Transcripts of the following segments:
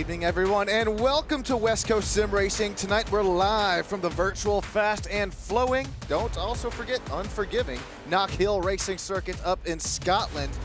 evening, everyone, and welcome to West Coast Sim Racing. Tonight we're live from the virtual fast and flowing, don't also forget unforgiving, Knockhill racing circuit up in Scotland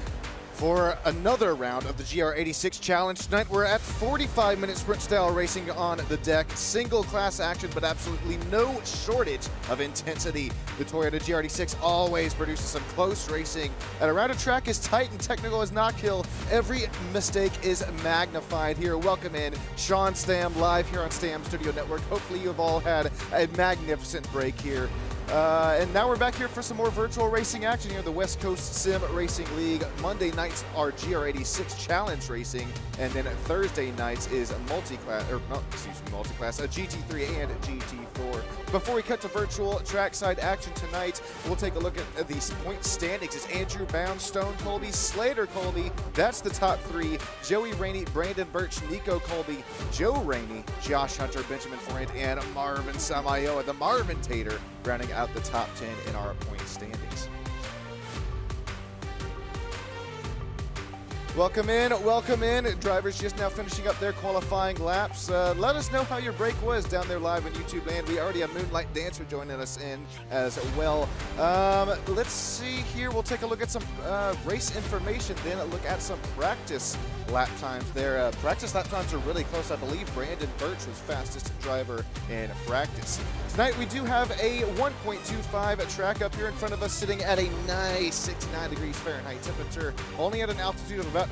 for another round of the GR86 challenge. Tonight we're at 45-minute sprint style racing on the deck. Single class action, but absolutely no shortage of intensity. The Toyota GR86 always produces some close racing. At around a track as tight and technical as Knockhill, every mistake is magnified here. Welcome in Sean Stam, live here on Stam Studio Network. Hopefully you've all had a magnificent break here. And now we're back here for some more virtual racing action here in the West Coast Sim Racing League. Monday nights are GR86 Challenge Racing, and then Thursday nights is multi-class, a GT3 and a GT4. Before we cut to virtual trackside action tonight, we'll take a look at these point standings. It's Andrew Bound, Stone Colby, Slater Colby. That's the top three. Joey Rainey, Brandon Birch, Nico Colby, Joe Rainey, Josh Hunter, Benjamin Forant, and Marvin Samayoa, the Marvin Tater, rounding out the top 10 in our point standings. Welcome in, welcome in. Drivers just now finishing up their qualifying laps. Let us know how your break was down there live on YouTube land. We already have Moonlight Dancer joining us in as well. Let's see here. We'll take a look at some race information, then a look at some practice lap times there. Practice lap times are really close. I believe Brandon Birch was fastest driver in practice. Tonight we do have a 1.25 track up here in front of us, sitting at a nice 69 degrees Fahrenheit temperature, only at an altitude of about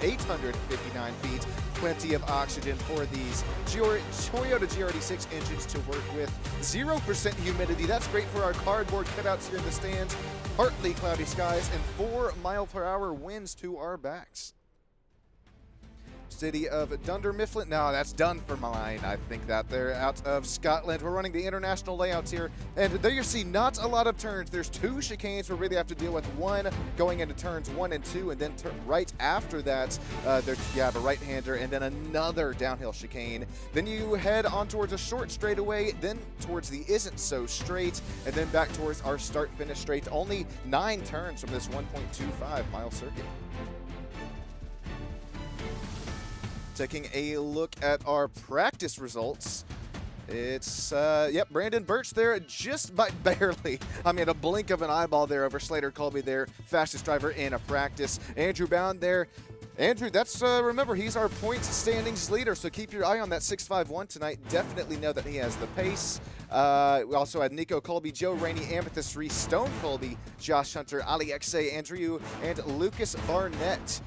859 feet. Plenty of oxygen for these Toyota GR86 engines to work with. 0% humidity, that's great for our cardboard cutouts here in the stands. Partly cloudy skies and 4-mile-per-hour winds to our backs. City of Dunder Mifflin. No, that's Dunfermline. I think that they're out of Scotland. We're running the international layouts here, and there you see not a lot of turns. There's two chicanes we really have to deal with. One going into turns 1 and 2, and then right after that, you have a right-hander, and then another downhill chicane. Then you head on towards a short straightaway, then towards the isn't so straight, and then back towards our start-finish straight. Only 9 turns from this 1.25-mile circuit. Taking a look at our practice results. It's, Brandon Birch there just by barely. I mean, a blink of an eyeball there over Slater Colby there, fastest driver in a practice. Andrew Bound there. Andrew, that's, remember, he's our points standings leader, so keep your eye on that 6.51 tonight. Definitely know that he has the pace. We also had Nico Colby, Joe Rainey, Amethyst Reese, Stone Colby, Josh Hunter, Ali Xe, Andrew, and Lucas Barnett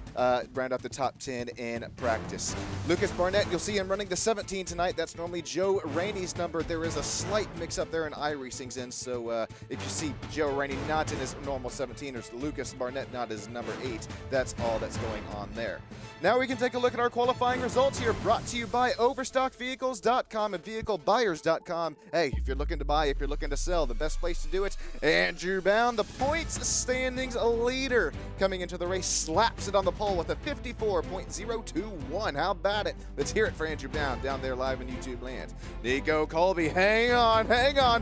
round out the top 10 in practice. Lucas Barnett, you'll see him running the 17 tonight. That's normally Joe Rainey's number. There is a slight mix-up there in iRacing's in, so if you see Joe Rainey not in his normal 17 or Lucas Barnett not his number 8, that's all that's going on there. Now we can take a look at our qualifying results here, brought to you by Overstockvehicles.com and VehicleBuyers.com. Hey, if you're looking to buy, if you're looking to sell, the best place to do it. Andrew Bound, the points standings leader, coming into the race, slaps it on the pole with a 54.021. How about it? Let's hear it for Andrew Bound down there live in YouTube land. Nico Colby, hang on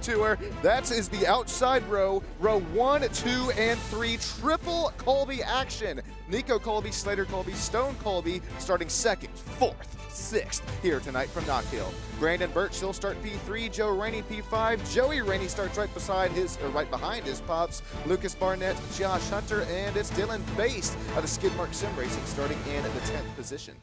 to her. That is the outside row 1, 2, and 3. Triple Colby action. Nico Colby, Slater Colby, Stone Colby starting 2nd, 4th, 6th here tonight from Knockhill. Brandon Birch, he'll start P3. Joe Rainey, P5. Joey Rainey starts right behind his pops. Lucas Barnett, Josh Hunter, and it's Dylan Baste out of Skidmark Sim Racing starting in the 10th position.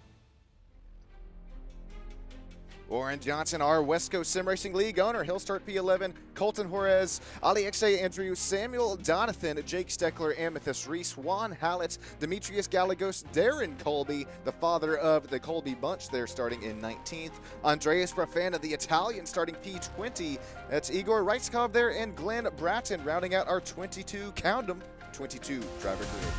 Warren Johnson, our West Coast Sim Racing League owner, he'll start P11. Colton Juarez, Ali Xe, Andrew, Samuel Donathan, Jake Steckler, Amethyst Reese, Juan Hallett, Demetrius Gallegos, Darren Colby, the father of the Colby bunch there, starting in 19th. Andreas Rafana, the Italian, starting P20. That's Igor Reitzkov there, and Glenn Bratton rounding out our 22, count 'em, 22 driver grid.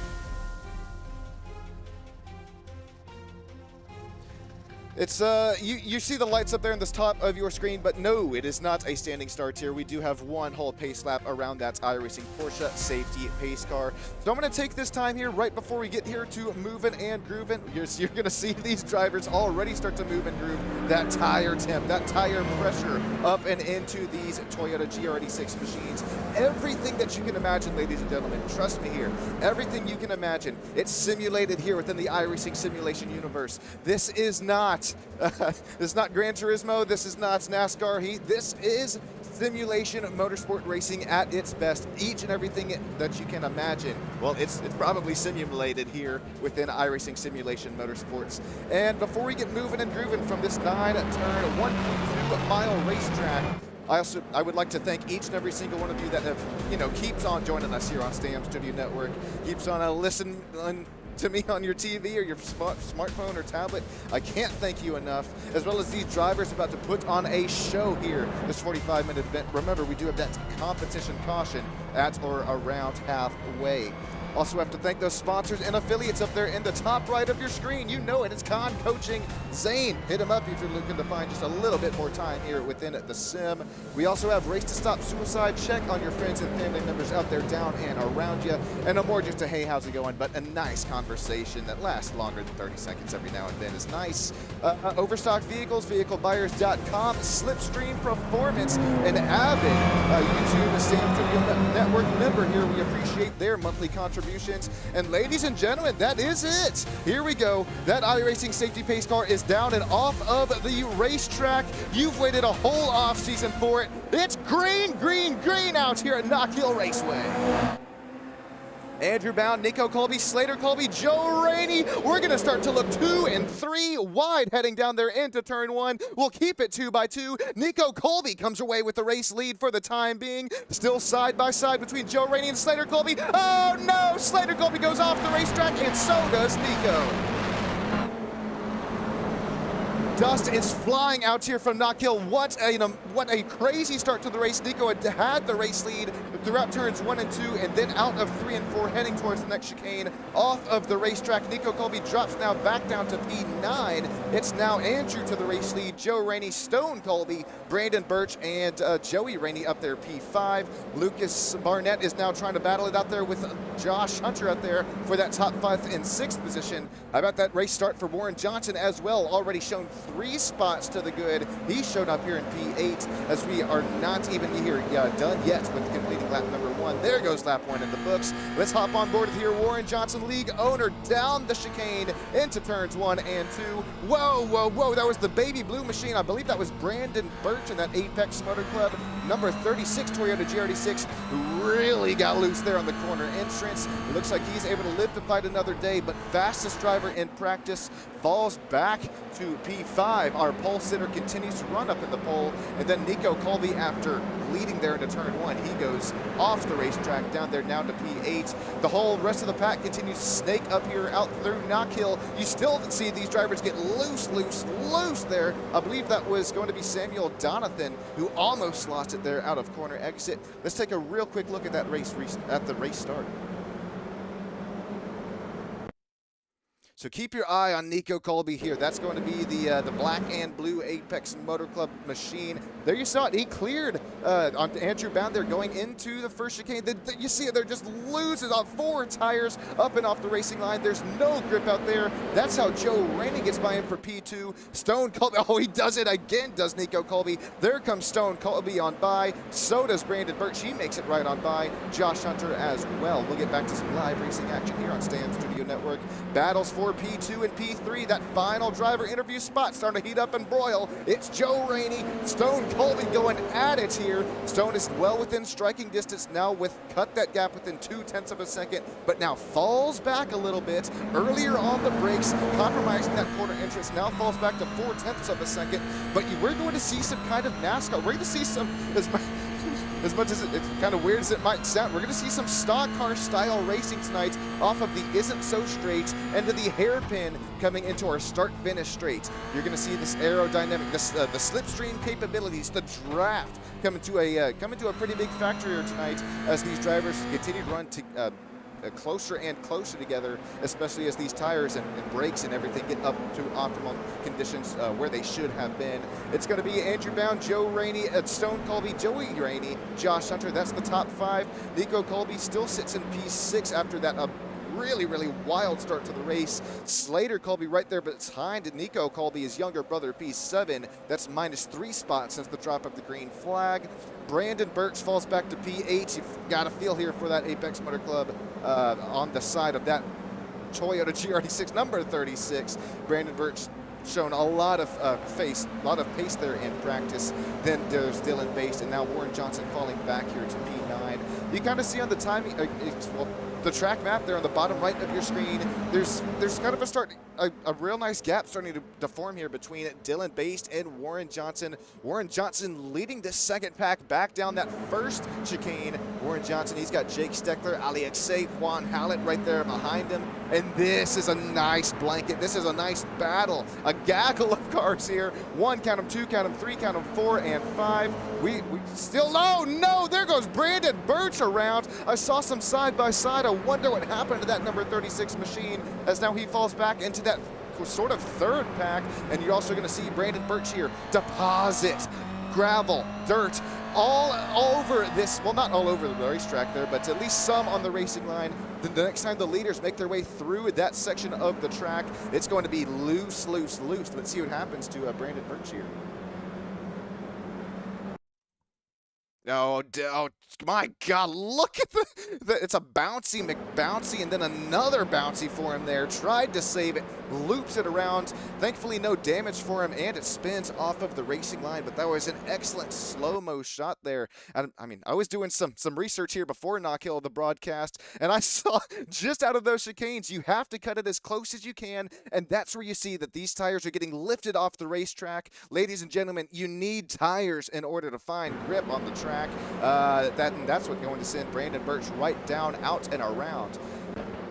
It's you see the lights up there in the top of your screen, but no, it is not a standing start here. We do have one whole pace lap around that iRacing Porsche safety pace car. So I'm going to take this time here right before we get here to moving and grooving. You're going to see these drivers already start to move and groove. That tire temp, that tire pressure up and into these Toyota GR86 machines. Everything that you can imagine, ladies and gentlemen, trust me here, everything you can imagine, it's simulated here within the iRacing simulation universe. This is not this is not Gran Turismo. This is not NASCAR Heat. This is simulation motorsport racing at its best. Each and everything that you can imagine. Well, it's probably simulated here within iRacing Simulation Motorsports. And before we get moving and grooving from this 9-turn, 1.2-mile racetrack, I would like to thank each and every single one of you that have, keeps on joining us here on Stam Studio Network, keeps on listening to me on your TV or your smartphone or tablet. I can't thank you enough, as well as these drivers about to put on a show here, this 45-minute event. Remember, we do have that competition caution at or around halfway. Also have to thank those sponsors and affiliates up there in the top right of your screen. You know it, it's Khan Coaching Zane. Hit him up if you're looking to find just a little bit more time here within the sim. We also have Race to Stop Suicide. Check on your friends and family members out there down and around you. And no more just a hey, how's it going, but a nice conversation that lasts longer than 30 seconds every now and then is nice. Overstock Vehicles, VehicleBuyers.com, Slipstream Performance, and Avid, YouTube, Stam Studio Network member here. We appreciate their monthly contributions. And ladies and gentlemen, that is it. Here we go. That iRacing safety pace car is down and off of the racetrack. You've waited a whole off season for it. It's green, green, green out here at Knockhill Raceway. Andrew Bound, Nico Colby, Slater Colby, Joe Rainey. We're going to start to look 2 and 3 wide heading down there into turn 1. We'll keep it 2 by 2. Nico Colby comes away with the race lead for the time being. Still side by side between Joe Rainey and Slater Colby. Oh no, Slater Colby goes off the racetrack and so does Nico. Dust is flying out here from Knockhill. What a crazy start to the race. Nico had the race lead throughout turns 1 and 2, and then out of 3 and 4, heading towards the next chicane off of the racetrack. Nico Colby drops now back down to P9. It's now Andrew to the race lead, Joe Rainey, Stone Colby, Brandon Birch, and Joey Rainey up there, P5. Lucas Barnett is now trying to battle it out there with Josh Hunter out there for that top 5th and 6th position. How about that race start for Warren Johnson as well? Already shown 3 spots to the good. He showed up here in P8 as we are not even here done yet with completing lap number 1. There goes lap 1 in the books. Let's hop on board here. Warren Johnson, league owner, down the chicane into turns 1 and 2. Whoa, whoa, whoa. That was the baby blue machine. I believe that was Brandon Birch in that Apex Motor Club number 36 Toyota GR86, who really got loose there on the corner entrance. It looks like he's able to live to fight another day, but fastest driver in practice falls back to P5. Our pole sitter continues to run up in the pole, and then Nico Colby, after leading there into turn 1, he goes off the racetrack down there now to P8. The whole rest of the pack continues to snake up here out through Knockhill. You still see these drivers get loose there. I believe that was going to be Samuel Donathan, who almost lost it there out of corner exit. Let's take a real quick look at that race at the race start. So keep your eye on Nico Colby here. That's going to be the black and blue Apex Motor Club machine. There you saw it. He cleared on Andrew Bound there going into the first chicane. You see it there, just loses on 4 tires up and off the racing line. There's no grip out there. That's how Joe Rainey gets by him for P2. Stone Colby, oh, he does it again, does Nico Colby. There comes Stone Colby on by. So does Brandon Birch. He makes it right on by. Josh Hunter as well. We'll get back to some live racing action here on Stam Studio Network. Battles for P2 and P3. That final driver interview spot starting to heat up and broil. It's Joe Rainey, Stone Colby going at it here. Stone is well within striking distance now, with cut that gap within 0.2 of a second, but now falls back a little bit. Earlier on the brakes, compromising that corner entrance, now falls back to 0.4 of a second. But we're going to see some kind of NASCAR. We're going to see some, as much as it's kind of weird as it might sound, we're going to see some stock car style racing tonight off of the Isn't So Straight into the hairpin coming into our start-finish straight. You're going to see this aerodynamic, the slipstream capabilities, the draft come into a pretty big factor here tonight as these drivers continue to run closer and closer together, especially as these tires and brakes and everything get up to optimal conditions where they should have been. It's going to be Andrew Bound, Joe Rainey, Stone Colby, Joey Rainey, Josh Hunter. That's the top 5. Nico Colby still sits in P6 after that really wild start to the race. Slater Colby right there behind Nico Colby, his younger brother, P7. That's -3 spots since the drop of the green flag. Brandon Birch falls back to P8. You've got a feel here for that Apex Motor Club on the side of that Toyota GR86 number 36. Brandon Birch shown a lot of pace there in practice. Then there's Dylan Baste, and now Warren Johnson falling back here to P9. You kind of see on the timing, the track map there on the bottom right of your screen, there's kind of a real nice gap starting to form here between Dylan Baste and Warren Johnson. Warren Johnson leading this second pack back down that first chicane. Warren Johnson, he's got Jake Steckler, Ali Aksay, Juan Hallett right there behind him. And this is a nice blanket. This is a nice battle. A gaggle of cars here. 1, count them, 2, count them, 3, count them, 4, and 5. We still, no, there goes Brandon Birch around. I saw some side by side. I wonder what happened to that number 36 machine, as now he falls back into that sort of third pack. And you're also going to see Brandon Birch here deposit gravel, dirt, all over this, well, not all over the racetrack there, but at least some on the racing line. The next time the leaders make their way through that section of the track, it's going to be loose. Let's see what happens to Brandon Birch here. Oh, my God, look at it's a bouncy McBouncy and then another bouncy for him there. Tried to save it, loops it around. Thankfully, no damage for him, and it spins off of the racing line, but that was an excellent slow-mo shot there. And, I mean, I was doing some research here before Knockhill, the broadcast, and I saw just out of those chicanes, you have to cut it as close as you can, and that's where you see that these tires are getting lifted off the racetrack. Ladies and gentlemen, you need tires in order to find grip on the track. That's what's going to send Brandon Birch right down, out, and around.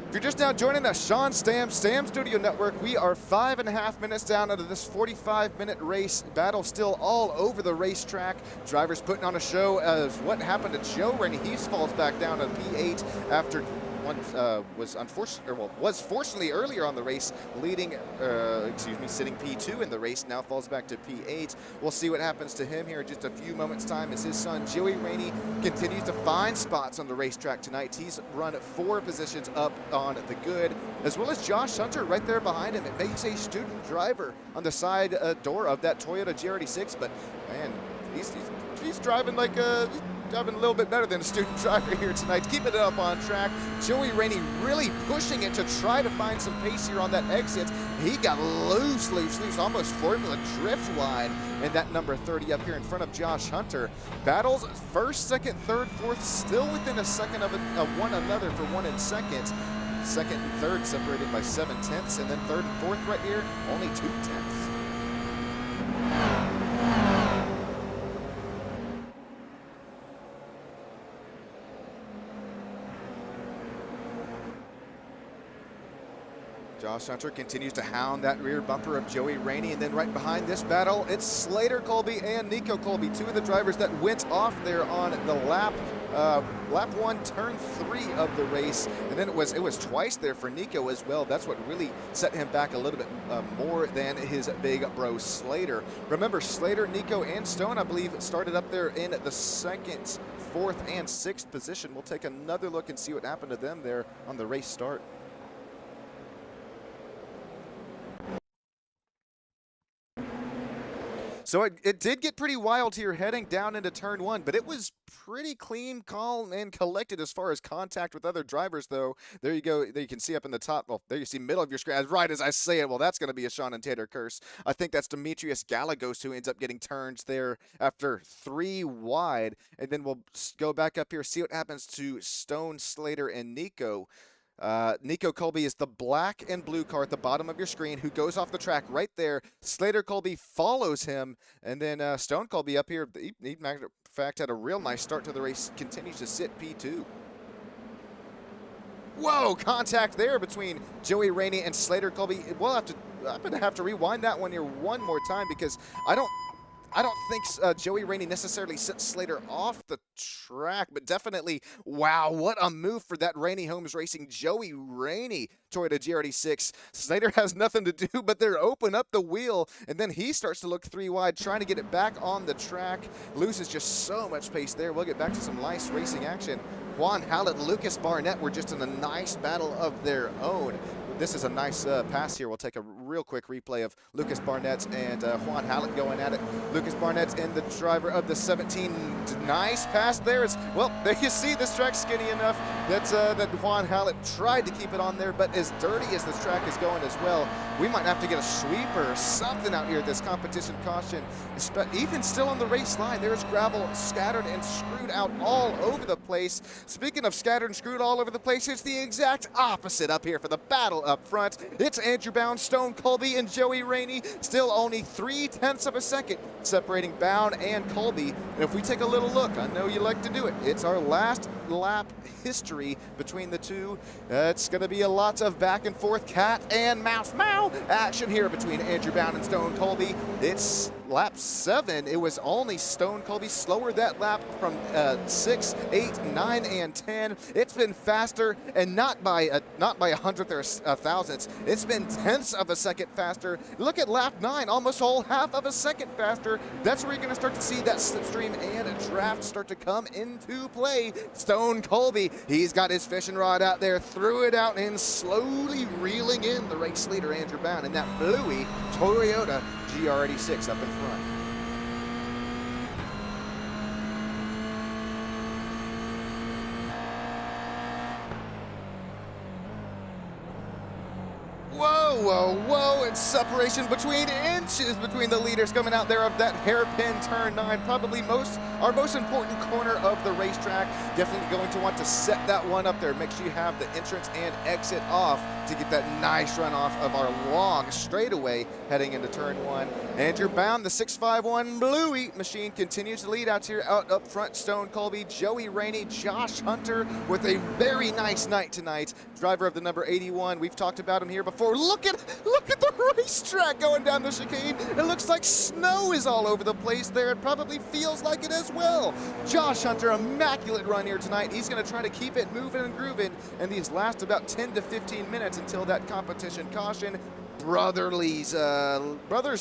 If you're just now joining us, Sean Stam Studio Network, we are 5.5 minutes down out of this 45-minute race. Battle still all over the racetrack. Drivers putting on a show as what happened to Joe Rainey. He falls back down to P8 after was fortunately earlier on the race leading, sitting P2 in the race, now falls back to P8. We'll see what happens to him here in just a few moments' time as his son Joey Rainey continues to find spots on the racetrack tonight. He's run 4 positions up on the good, as well as Josh Hunter right there behind him. It makes a student driver on the side door of that Toyota GR86, but man, he's driving like driving a little bit better than a student driver here tonight, keeping it up on track. Joey Rainey really pushing it to try to find some pace here on that exit. He got loose, almost Formula Drift wide, and that number 30 up here in front of Josh Hunter. Battles first, second, third, fourth, still within a second of one another for 1 and second. Second and third separated by 7/10, and then third and fourth right here, only 2/10. Josh Hunter continues to hound that rear bumper of Joey Rainey, and then right behind this battle, it's Slater Colby and Nico Colby, 2 of the drivers that went off there on the lap 1, turn 3 of the race, and then it was twice there for Nico as well. That's what really set him back a little bit more than his big bro Slater. Remember, Slater, Nico, and Stone, I believe, started up there in the 2nd, 4th, and 6th position. We'll take another look and see what happened to them there on the race start. So it did get pretty wild here heading down into turn 1, but it was pretty clean, calm, and collected as far as contact with other drivers, though. There you go. There you can see up in the top. Well, there you see middle of your screen. Right as I say it, well, that's going to be a Sean and Tater curse. I think that's Demetrius Galagos who ends up getting turns there after 3 wide. And then we'll go back up here, see what happens to Stone, Slater, and Nico. Nico Colby is the black and blue car at the bottom of your screen who goes off the track right there. Slater Colby follows him, and then Stone Colby up here, he in fact had a real nice start to the race, continues to sit P2. Whoa, contact there between Joey Rainey and Slater Colby. I'm going to have to rewind that one here one more time because I don't think Joey Rainey necessarily sent Slater off the track, but definitely, wow, what a move for that Rainey Homes Racing Joey Rainey Toyota GR86. Slater has nothing to do but they're open up the wheel, and then he starts to look 3 wide, trying to get it back on the track. Loses just so much pace there. We'll get back to some nice racing action. Juan Hallett, Lucas Barnett were just in a nice battle of their own. This is a nice pass here. We'll take a real quick replay of Lucas Barnett and Juan Hallett going at it. Lucas Barnett in the driver of the 17. Nice pass there. Well, there you see this track's skinny enough that Juan Hallett tried to keep it on there, but as dirty as this track is going as well, we might have to get a sweeper or something out here at this competition caution. Even still on the race line, there's gravel scattered and screwed out all over the place. Speaking of scattered and screwed all over the place, it's the exact opposite up here for the battle up front. It's Andrew Bound, Stone Colby, and Joey Rainey. Still only 0.3 of a second separating Bound and Colby. And if we take a little look, I know you like to do it, it's our last lap history between the two. It's going to be a lot of back and forth cat and mouse meow action here between Andrew Bound and Stone Colby. It's lap 7. It was only Stone Colby slower that lap from 6, 8, 9, and 10. It's been faster, and not by a hundredth or a thousandth. It's been tenths of a second faster. Look at lap 9, almost a whole half of a second faster. That's where you're going to start to see that slipstream and a draft start to come into play. Stone Colby, he's got his fishing rod out there, threw it out, and slowly reeling in the race leader Andrew Bound in that bluey Toyota GR86 up in front. Whoa, whoa, whoa, it's separation between inches between the leaders coming out there of that hairpin turn 9, probably our most important corner of the racetrack. Definitely going to want to set that one up there. Make sure you have the entrance and exit off to get that nice run off of our long straightaway heading into turn 1. Andrew Bound, the 651 Bluey machine, continues to lead out here. Out up front, Stone Colby, Joey Rainey, Josh Hunter with a very nice night tonight. Driver of the number 81, we've talked about him here before. Look at the racetrack going down the chicane. It looks like snow is all over the place there. It probably feels like it as well. Josh Hunter, immaculate run here tonight. He's going to try to keep it moving and grooving in these last about 10 to 15 minutes until that competition caution. Brothers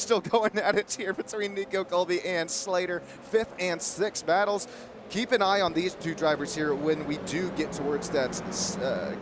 still going at it here between Nico Colby and Slater. 5th and 6th battles. Keep an eye on these two drivers here when we do get towards that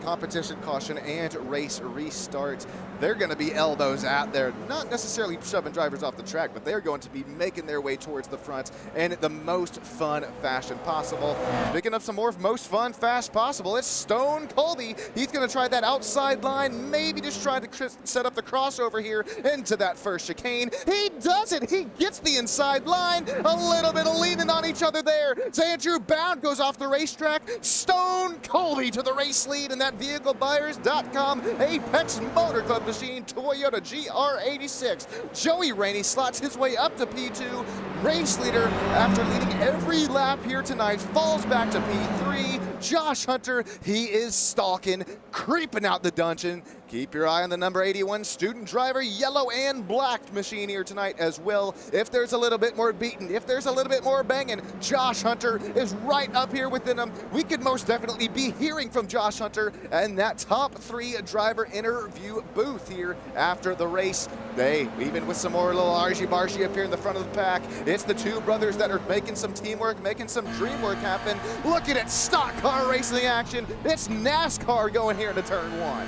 competition caution and race restart. They're going to be elbows out there, not necessarily shoving drivers off the track, but they're going to be making their way towards the front in the most fun fashion possible. Speaking of some more most fun fast possible, it's Stone Colby. He's going to try that outside line, maybe just try to set up the crossover here into that first chicane. He does it. He gets the inside line. A little bit of leaning on each other there. Andrew Bound goes off the racetrack. Stone Colby to the race lead in that VehicleBuyers.com Apex Motor Club machine Toyota GR86. Joey Rainey slots his way up to P2. Race leader, after leading every lap here tonight, falls back to P3. Josh Hunter, he is stalking, creeping out the dungeon. Keep your eye on the number 81 student driver, yellow and black machine here tonight as well. If there's a little bit more beating, if there's a little bit more banging, Josh Hunter is right up here within him. We could most definitely be hearing from Josh Hunter and that top 3 driver interview booth here after the race. Even with some more little argy-bargy up here in the front of the pack, it's the two brothers that are making some teamwork, making some dream work happen. Look at it, stock car racing action. It's NASCAR going here into turn 1.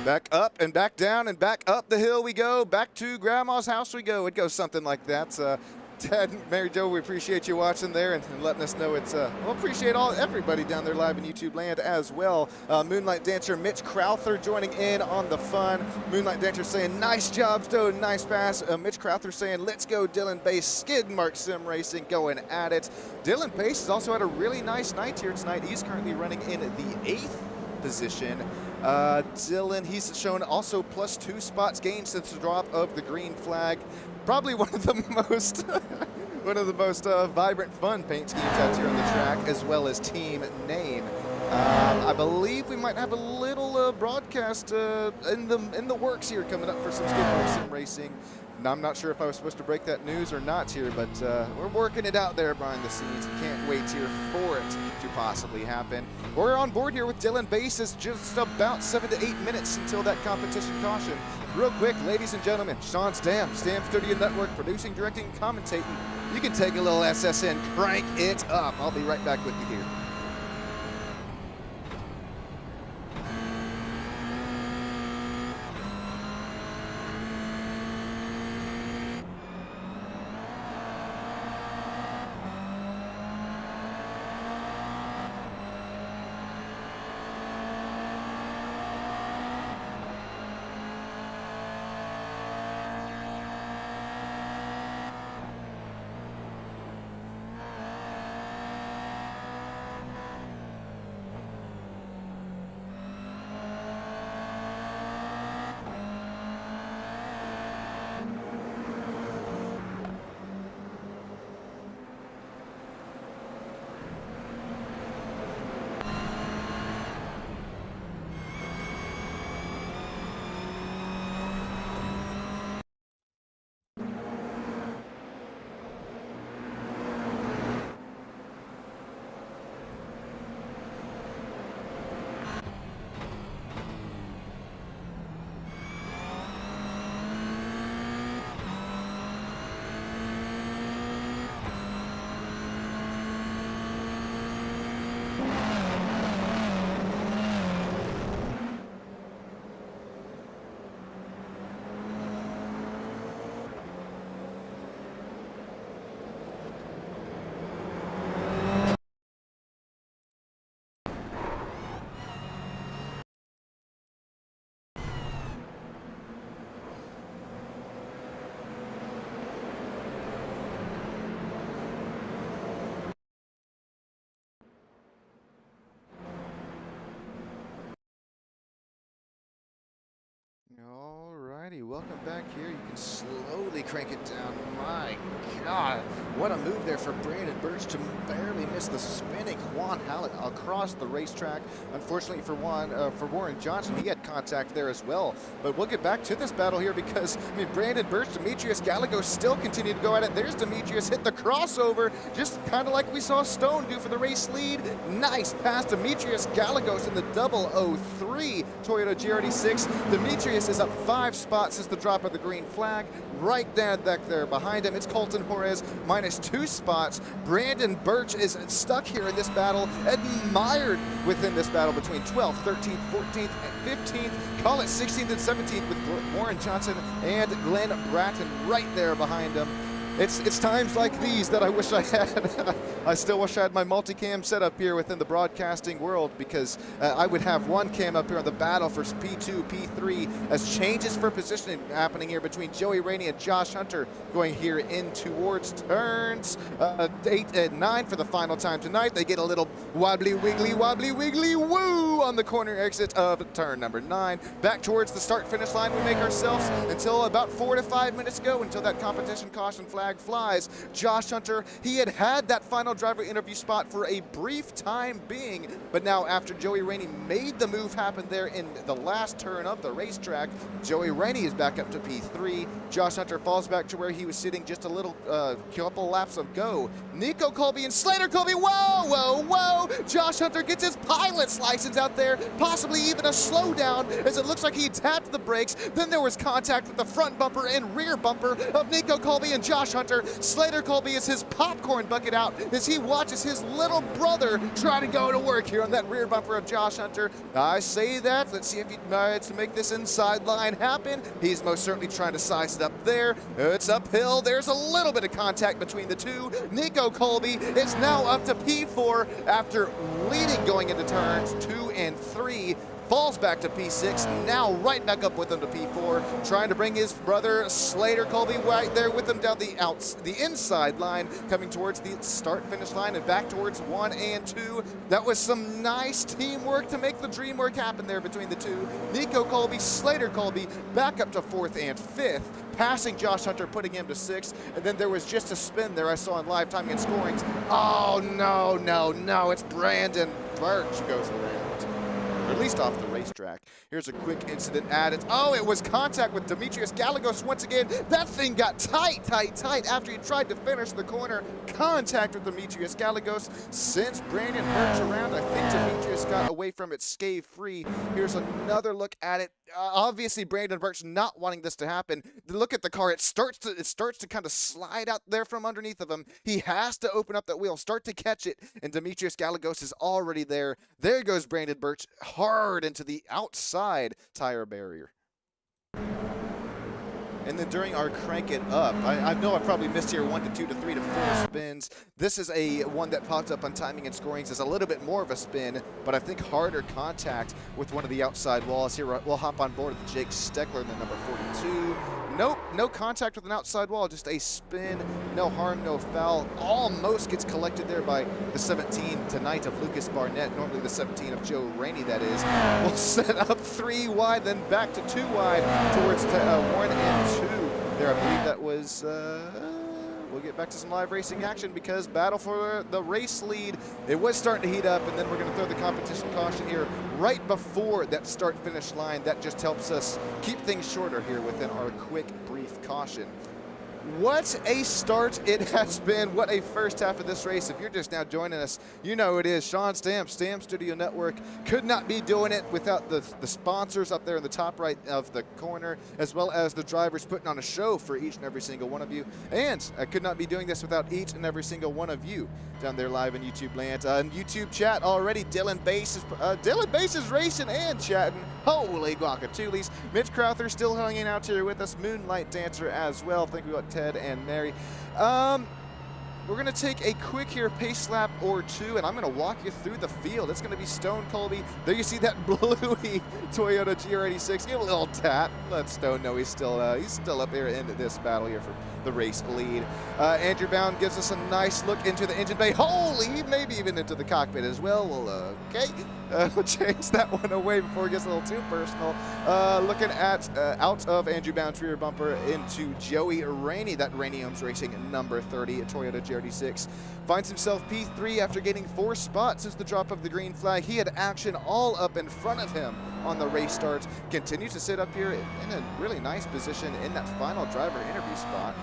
Back up and back down and back up the hill we go. Back to Grandma's house we go. It goes something like that. Ted, Mary Jo, we appreciate you watching there and letting us know it's, we'll appreciate everybody down there live in YouTube land as well. Moonlight Dancer Mitch Crowther joining in on the fun. Moonlight Dancer saying, nice job, Stone, nice pass. Mitch Crowther saying, let's go, Dylan Bass, Skid Mark Sim Racing going at it. Dylan Bass has also had a really nice night here tonight. He's currently running in the 8th position. Dylan, he's shown also +2 spots gained since the drop of the green flag. Probably one of the most vibrant, fun paint schemes out here on the track, as well as team name. I believe we might have a little broadcast in the works here coming up for some skateboard sim racing. Now, I'm not sure if I was supposed to break that news or not here, but we're working it out there behind the scenes. Can't wait here for it to possibly happen. We're on board here with Dylan Basis, just about 7 to 8 minutes until that competition caution. Real quick, ladies and gentlemen, Sean Stam, Stam Studio Network, producing, directing, commentating. You can take a little SSN, crank it up. I'll be right back with you here. Alrighty, welcome back here. You can slowly crank it down. My God, what a move there for Brandon Birch to barely miss the spinning Juan Hallett across the racetrack. Unfortunately for Warren Johnson, he had contact there as well. But we'll get back to this battle here because, I mean, Brandon Birch, Demetrius Gallegos still continue to go at it. There's Demetrius, hit the crossover, just kind of like we saw Stone do for the race lead. Nice pass, Demetrius Gallegos in the 003 Toyota GR86. Demetrius is up 5 spots since the drop of the green flag. Right down back there behind him, it's Colton Juarez minus 2 spots. Brandon Birch is stuck here in this battle, admired within this battle between 12th, 13th, 14th, and 15th. Call it 16th and 17th with Warren Johnson and Glenn Bratton right there behind him. It's times like these that I wish I had. I still wish I had my multicam set up here within the broadcasting world because I would have one cam up here on the battle for P2, P3 as changes for positioning happening here between Joey Rainey and Josh Hunter going here in towards turns 8 and 9 for the final time tonight. They get a little wobbly wiggly woo on the corner exit of turn number 9. Back towards the start finish line we make ourselves until about 4 to 5 minutes ago until that competition caution flag flies. Josh Hunter, he had that final driver interview spot for a brief time being, but now after Joey Rainey made the move happen there in the last turn of the racetrack, Joey Rainey is back up to P3. Josh Hunter falls back to where he was sitting just a little couple laps ago. Nico Colby and Slater Colby, whoa! Josh Hunter gets his pilot's license out there, possibly even a slowdown as it looks like he tapped the brakes. Then there was contact with the front bumper and rear bumper of Nico Colby and Josh Hunter. Slater Colby is his popcorn bucket out as he watches his little brother try to go to work here on that rear bumper of Josh Hunter. I say that. Let's see if he tries to make this inside line happen. He's most certainly trying to size it up there. It's uphill. There's a little bit of contact between the two. Nico Colby is now up to P4 after leading going into turns 2 and 3. falls back to P6, now right back up with him to P4, trying to bring his brother Slater Colby right there with him down the inside line, coming towards the start-finish line and back towards 1 and 2. That was some nice teamwork to make the dream work happen there between the two. Nico Colby, Slater Colby, back up to 4th and 5th, passing Josh Hunter, putting him to 6th, and then there was just a spin there I saw in live timing and scorings. Oh, no, it's Brandon Birch goes around, or at least off the racetrack. Here's a quick incident added. Oh, it was contact with Demetrius Gallegos once again. That thing got tight after he tried to finish the corner. Contact with Demetrius Gallegos sends Brandon Birch around. I think Demetrius got away from it scathe-free. Here's another look at it. Obviously, Brandon Birch not wanting this to happen. Look at the car. It starts to kind of slide out there from underneath of him. He has to open up that wheel, start to catch it, and Demetrius Gallegos is already there. There goes Brandon Birch hard into the outside tire barrier. And then during our crank it up, I know I probably missed here 1 to 2 to 3 to 4 spins. This is a one that popped up on timing and scorings as a little bit more of a spin, but I think harder contact with one of the outside walls. Here we'll hop on board with Jake Steckler, the number 42. Nope, no contact with an outside wall, just a spin, no harm, no foul. Almost gets collected there by the 17 tonight of Lucas Barnett, normally the 17 of Joe Rainey, that is. We'll set up 3 wide, then back to 2 wide towards 1 and 2. There, I believe that was, we'll get back to some live racing action because battle for the race lead. It was starting to heat up, and then we're going to throw the competition caution here right before that start-finish line. That just helps us keep things shorter here within our quick, brief caution. What a start it has been. What a first half of this race. If you're just now joining us, you know it is. Sean Stamp, Stamp Studio Network. Could not be doing it without the sponsors up there in the top right of the corner, as well as the drivers putting on a show for each and every single one of you. And I could not be doing this without each and every single one of you down there live in YouTube land. In YouTube chat already, Dylan Bass is racing and chatting. Holy guacatules. Mitch Crowther still hanging out here with us. Moonlight Dancer as well. Thank you about Ted and Mary. We're going to take a quick here pace lap or 2, and I'm going to walk you through the field. It's going to be Stone Colby. There you see that bluey Toyota GR86. Give a little tap. Let Stone know he's still up here in this battle here for the race lead. Andrew Bound gives us a nice look into the engine bay. Holy, maybe even into the cockpit as well. Well, okay. We'll change that one away before it gets a little too personal. Looking at out of Andrew Bound's rear bumper into Joey Rainey, that Rainey Ohms Racing number 30, a Toyota GR86. Finds himself P3 after gaining 4 spots since the drop of the green flag. He had action all up in front of him on the race start. Continues to sit up here in a really nice position in that final driver interview spot.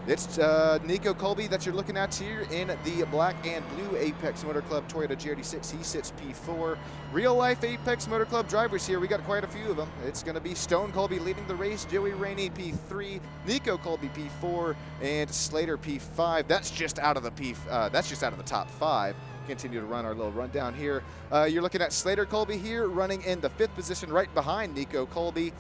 It's Nico Colby that you're looking at here in the black and blue Apex Motor Club Toyota GR86. He sits P4. Real life Apex Motor Club drivers here. We got quite a few of them. It's going to be Stone Colby leading the race, Joey Rainey P3, Nico Colby P4, and Slater P5. That's just out of the top 5. Continue to run our little rundown here. You're looking at Slater Colby here running in the 5th position right behind Nico Colby.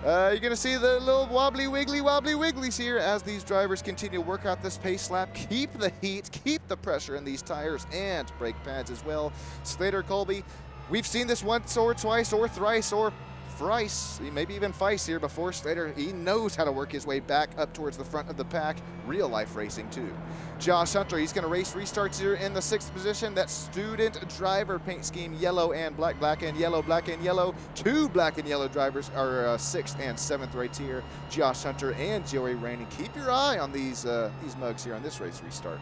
You're going to see the little wobbly wigglies here as these drivers continue to work out this pace lap. Keep the heat, keep the pressure in these tires and brake pads as well. Slater Colby, we've seen this once or twice or thrice or thrice, maybe even twice here before. Slater, he knows how to work his way back up towards the front of the pack. Real life racing too. Josh Hunter, he's going to race restarts here in the 6th position. That student driver paint scheme, yellow and black, black and yellow, black and yellow. 2 black and yellow drivers are 6th and 7th right here. Josh Hunter and Joey Rainey. Keep your eye on these mugs here on this race restart.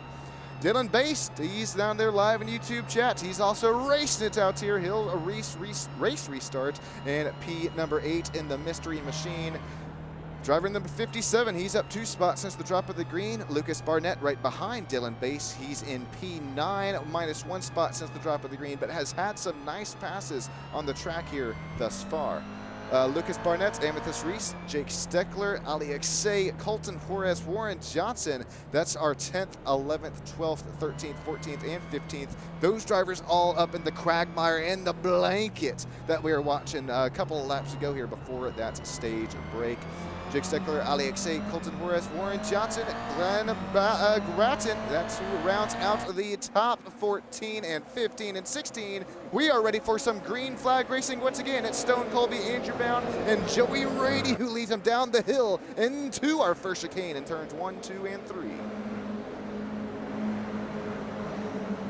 Dylan Bass, he's down there live in YouTube chat. He's also racing it out here. He'll race restart and P number 8 in the mystery machine. Driver number 57, he's up 2 spots since the drop of the green. Lucas Barnett right behind Dylan Bass. He's in P9, minus 1 spot since the drop of the green, but has had some nice passes on the track here thus far. Lucas Barnett, Amethyst Reese, Jake Steckler, Ali Xay, Colton Juarez, Warren Johnson. That's our 10th, 11th, 12th, 13th, 14th, and 15th. Those drivers all up in the quagmire and the blanket that we were watching a couple of laps ago here before that stage break. Jake Steckler, Ali Xay, Colton Juarez, Warren Johnson, Glenn Gratton. That's who rounds out the top 14 and 15 and 16. We are ready for some green flag racing once again. It's Stone Colby, Andrew Bound, and Joey Rady who leads them down the hill into our first chicane in turns 1, 2, and 3.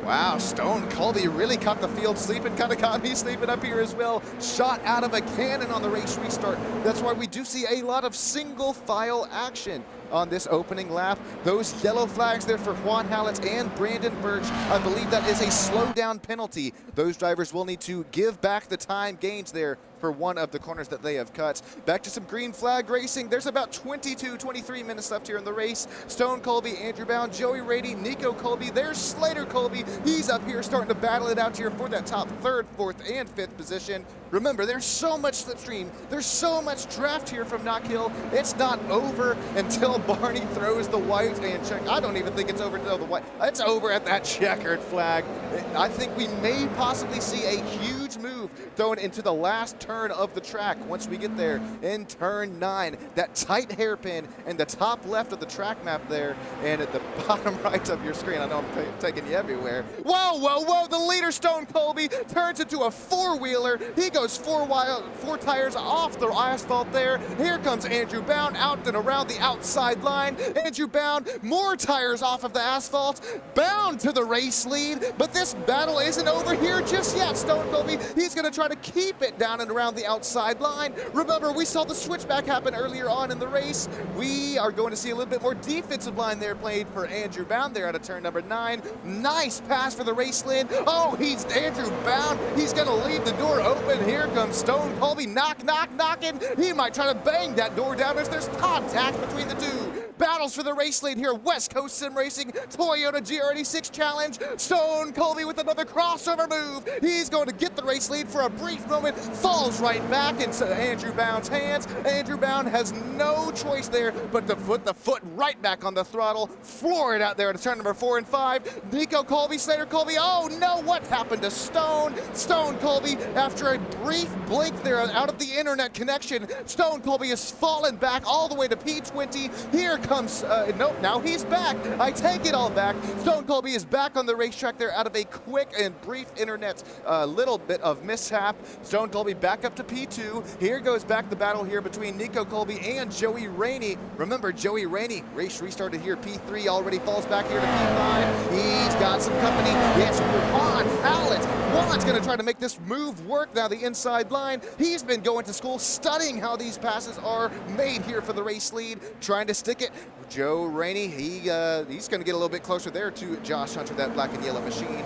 Wow, Stone Colby really caught the field sleeping, kind of caught me sleeping up here as well. Shot out of a cannon on the race restart. That's why we do see a lot of single file action on this opening lap. Those yellow flags there for Juan Hallett and Brandon Birch, I believe that is a slowdown penalty. Those drivers will need to give back the time gains there for one of the corners that they have cut. Back to some green flag racing. There's about 22, 23 minutes left here in the race. Stone Colby, Andrew Bound, Joey Rady, Nico Colby. There's Slater Colby. He's up here starting to battle it out here for that top 3rd, 4th, and 5th position. Remember, there's so much slipstream. There's so much draft here from Knockhill. It's not over until Barney throws the white and check. I don't even think it's over until the white. It's over at that checkered flag. I think we may possibly see a huge move thrown into the last turn of the track once we get there in turn 9. That tight hairpin in the top left of the track map there and at the bottom right of your screen. I know I'm taking you everywhere. Whoa, whoa, whoa. The leader, Stone Colby, turns into a four-wheeler. He goes four tires off the asphalt there. Here comes Andrew Bound out and around the outside line. Andrew Bound, more tires off of the asphalt. Bound to the race lead, but this battle isn't over here just yet. Stone Colby, he's going to try to keep it down and around the outside line. Remember, we saw the switchback happen earlier on in the race. We are going to see a little bit more defensive line there played for Andrew Bound there out of turn number 9. Nice pass for the race lead. Oh, he's Andrew Bound. He's going to leave the door open. Here comes Stone Colby, knocking. He might try to bang that door down as there's contact between the two. Battles for the race lead here. West Coast Sim Racing, Toyota GR86 Challenge. Stone Colby with another crossover move. He's going to get the race lead for a brief moment, falls right back into Andrew Bound's hands. Andrew Bound has no choice there but to put the foot right back on the throttle, floor it out there at turn number 4 and 5. Nico Colby, Slater Colby. Oh no, what happened to Stone? Stone Colby, after a brief blink there out of the internet connection, Stone Colby has fallen back all the way to P20. Here comes, nope, now he's back. I take it all back. Stone Colby is back on the racetrack there out of a quick and brief internet little bit of mishap. Stone Colby back up to P2. Here goes back the battle here between Nico Colby and Joey Rady. Remember, Joey Rady, race restarted here, P3, already falls back here to P5. He's got some company. It's Juan Hallett. Juan's going to try to make this move work now, the inside line. He's been going to school studying how these passes are made here for the race lead, trying to stick it. Joe Rainey, he's going to get a little bit closer there to Josh Hunter, that black and yellow machine.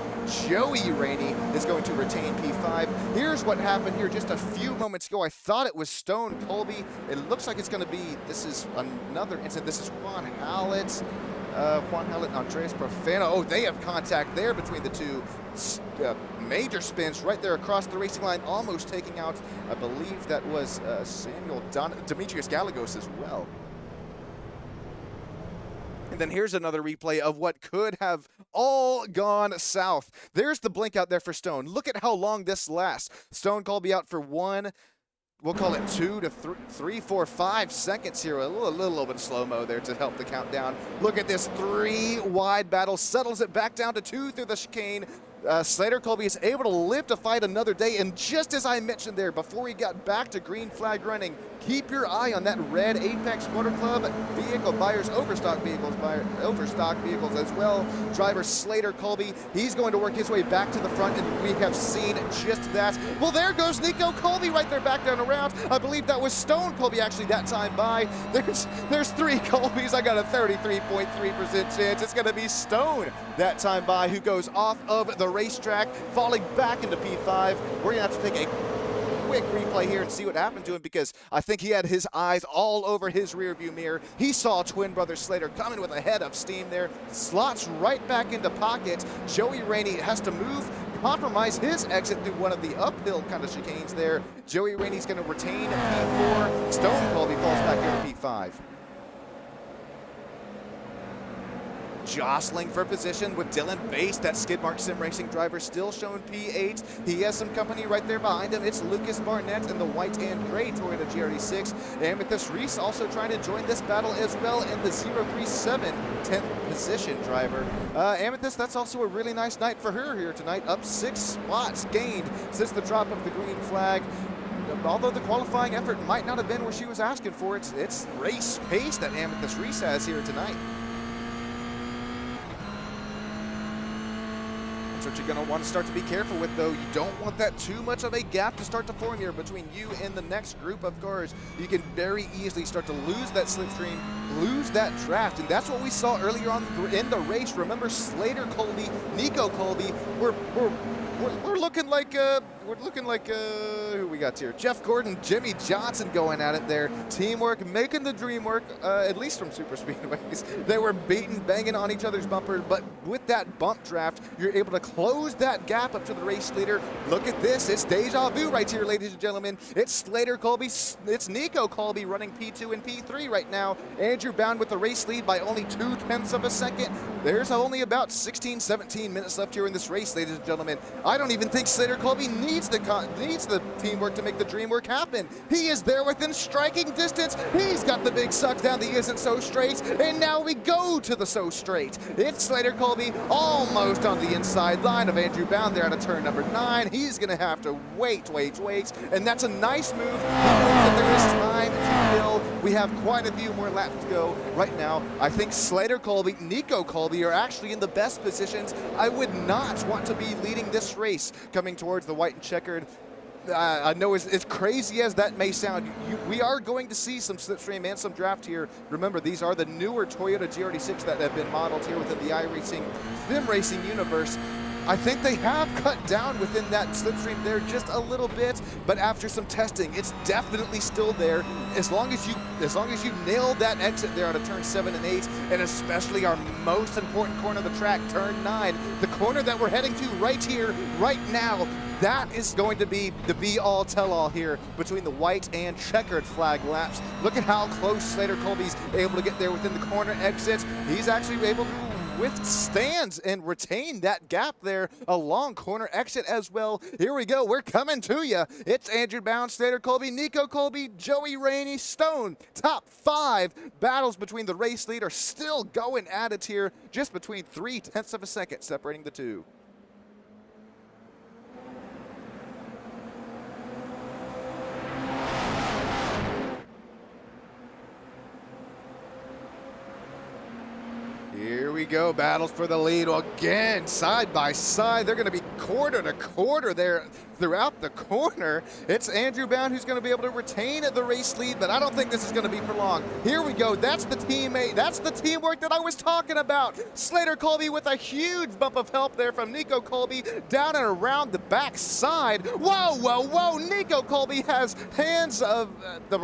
Joey Rainey is going to retain P5. Here's what happened here just a few moments ago. I thought it was Stone Colby. It looks like it's going to be, this is another incident. This is Juan Hallett. Juan Hallett and Andres Profano. Oh, they have contact there between the two. Major spins right there across the racing line, almost taking out, I believe that was Demetrius Gallegos as well. And then here's another replay of what could have all gone south. There's the blink out there for Stone. Look at how long this lasts. Stone Colby out for 1, we'll call it 2 to 3, 4, 5 seconds here. A little bit of slow-mo there to help the countdown. Look at this 3-wide battle. Settles it back down to 2 through the chicane. Slater Colby is able to live to fight another day, and just as I mentioned there, before we got back to green flag running, keep your eye on that red Apex Motor Club vehicle buyers, overstock vehicles as well. Driver Slater Colby, he's going to work his way back to the front, and we have seen just that. Well, there goes Nico Colby right there back down around. I believe that was Stone Colby actually that time by. There's 3 Colbys. I got a 33.3% chance it's going to be Stone that time by who goes off of the racetrack, falling back into P5. We're going to have to take a quick replay here and see what happened to him, because I think he had his eyes all over his rearview mirror. He saw twin brother Slater coming with a head of steam there, slots right back into pocket. Joey Rainey has to move compromise his exit through one of the uphill kind of chicanes there. Joey Rainey's going to retain P4. Stone Colby falls back here to P5. Jostling for position with Dylan Bass, that skid mark sim racing driver, still showing P8. He has some company right there behind him. It's Lucas Barnett in the white and gray Toyota GR86. Amethyst Reese also trying to join this battle as well in the 037 10th position driver. Amethyst, that's also a really nice night for her here tonight. Up 6 spots gained since the drop of the green flag. Although the qualifying effort might not have been where she was asking for, it's race pace that Amethyst Reese has here tonight. What you're going to want to start to be careful with, though. You don't want that too much of a gap to start to form here between you and the next group of cars. You can very easily start to lose that slipstream, lose that draft, and that's what we saw earlier on in the race. Remember, Slater Colby, Nico Colby, we're looking like who we got here? Jeff Gordon, Jimmy Johnson going at it there. Teamwork, making the dream work, at least from super speedways. They were banging on each other's bumpers, but with that bump draft, you're able to close that gap up to the race leader. Look at this, it's deja vu right here, ladies and gentlemen. It's Slater Colby, it's Nico Colby running P2 and P3 right now. Andrew Bound with the race lead by only 0.2 of a second. There's only about 16, 17 minutes left here in this race, ladies and gentlemen. I don't even think Slater Colby needs the teamwork to make the dream work happen. He is there within striking distance. He's got the big suck down the isn't so straight, and now we go to the so straight. It's Slater Colby almost on the inside line of Andrew Bound there out of turn number 9. He's going to have to wait, and that's a nice move. He knows that there is time to kill. We have quite a few more laps to go. Right now, I think Slater Colby, Nico Colby are actually in the best positions. I would not want to be leading this race coming towards the white and checkered. I know as crazy as that may sound, we are going to see some slipstream and some draft here. Remember, these are the newer Toyota GR86 that have been modeled here within the iRacing sim racing universe. I think they have cut down within that slipstream there just a little bit, but after some testing, it's definitely still there. As long as you nail that exit there out of turn 7 and 8, and especially our most important corner of the track, turn 9, the corner that we're heading to right here, right now, that is going to be the be-all, tell-all here between the white and checkered flag laps. Look at how close Slater Colby's able to get there within the corner exits. He's actually able to withstand and retain that gap there along corner exit as well. Here we go, we're coming to you. It's Andrew Bound, Slater Colby, Nico Colby, Joey Rainey, Stone. Top 5 battles between the race lead are still going at it here, just between 0.3 of a second separating the two. Here we go, battles for the lead again, side by side. They're going to be quarter to quarter there throughout the corner. It's Andrew Bound who's going to be able to retain the race lead, but I don't think this is going to be for long. Here we go, that's the teammate, that's the teamwork that I was talking about. Slater Colby with a huge bump of help there from Nico Colby down and around the back side. Whoa, Nico Colby has hands of the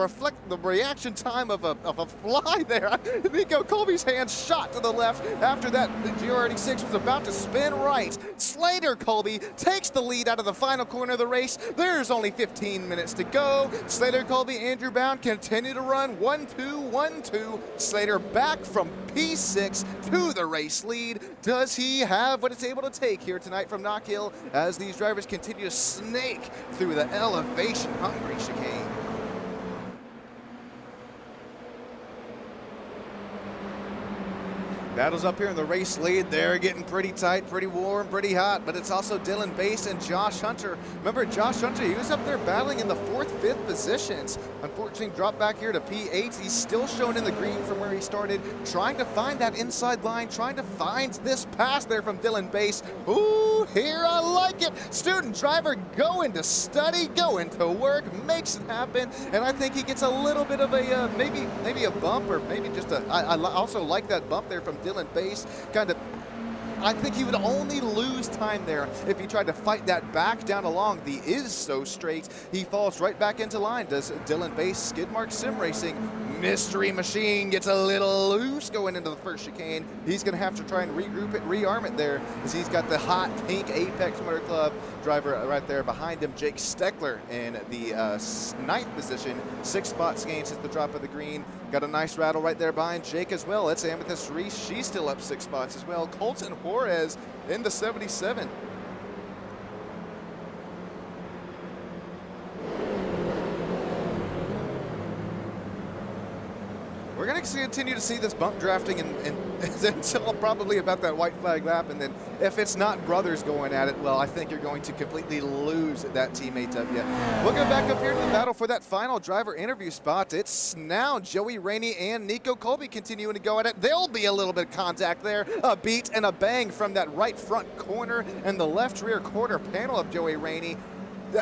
reaction time of a fly there. Nico Colby's hands shot to the left after that GR86 was about to spin right. Slater Colby takes the lead out of the final corner of the race. There's only 15 minutes to go. Slater Colby, Andrew Bound continue to run 1-2, 1-2. Slater back from P6 to the race lead. Does he have what it's able to take here tonight from Knockhill as these drivers continue to snake through the elevation hungry chicane? Battles up here in the race lead. They're getting pretty tight, pretty warm, pretty hot, but it's also Dylan Bass and Josh Hunter. Remember, Josh Hunter, he was up there battling in the 4th, 5th positions. Unfortunately, dropped back here to P8. He's still showing in the green from where he started, trying to find that inside line, trying to find this pass there from Dylan Bass. Ooh, here I like it. Student driver going to study, going to work, makes it happen, and I think he gets a little bit of a, maybe a bump, or maybe just a, I also like that bump there from Dylan Bass. I think he would only lose time there if he tried to fight that back down along the is so straight. He falls right back into line. Does Dylan Bass skid mark sim racing mystery machine gets a little loose going into the first chicane. He's going to have to try and regroup it, rearm it there, as he's got the hot pink Apex Motor Club driver right there behind him. Jake Steckler in the 9th position, 6 spots gained since the drop of the green. Got a nice rattle right there behind Jake as well. It's Amethyst Reese. She's still up 6 spots as well. Colton Juarez in the 77. We're going to continue to see this bump drafting until probably about that white flag lap, and then if it's not brothers going at it, well, I think you're going to completely lose that teammate up yet. We'll go back up here to the battle for that final driver interview spot. It's now Joey Rainey and Nico Colby continuing to go at it. There'll be a little bit of contact there, a beat and a bang from that right front corner and the left rear quarter panel of Joey Rainey.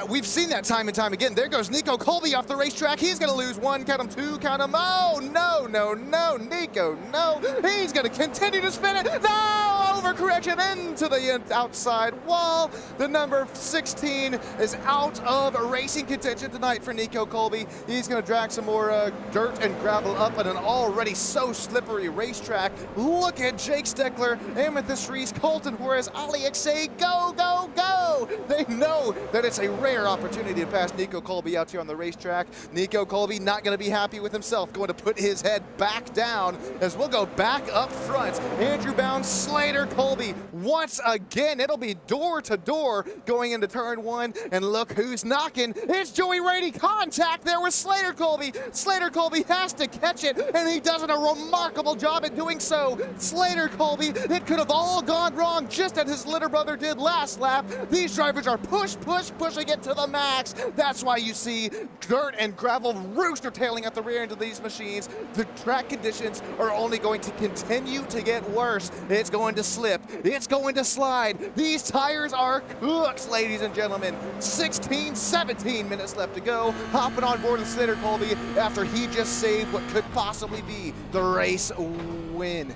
We've seen that time and time again. There goes Nico Colby off the racetrack. He's going to lose 1, count him 2, count him. Oh, no, no, no, Nico, no. He's going to continue to spin it. No, overcorrection into the outside wall. The number 16 is out of racing contention tonight for Nico Colby. He's going to drag some more dirt and gravel up at an already so slippery racetrack. Look at Jake Steckler, Amethyst Reese, Colton Juarez, Ali Xay, go, go, go. They know that it's a rare opportunity to pass Nico Colby out here on the racetrack. Nico Colby not going to be happy with himself, going to put his head back down as we'll go back up front. Andrew Bounds, Slater Colby once again. It'll be door to door going into turn 1, and look who's knocking. It's Joey Rainey. Contact there with Slater Colby. Slater Colby has to catch it, and he does a remarkable job at doing so. Slater Colby, it could have all gone wrong just as his little brother did last lap. These drivers are pushing it to the max. That's why you see dirt and gravel rooster tailing at the rear end of these machines. The track conditions are only going to continue to get worse. It's going to slip. It's going to slide. These tires are cooked, ladies and gentlemen. 16, 17 minutes left to go. Hopping on board with Slater Colby after he just saved what could possibly be the race win.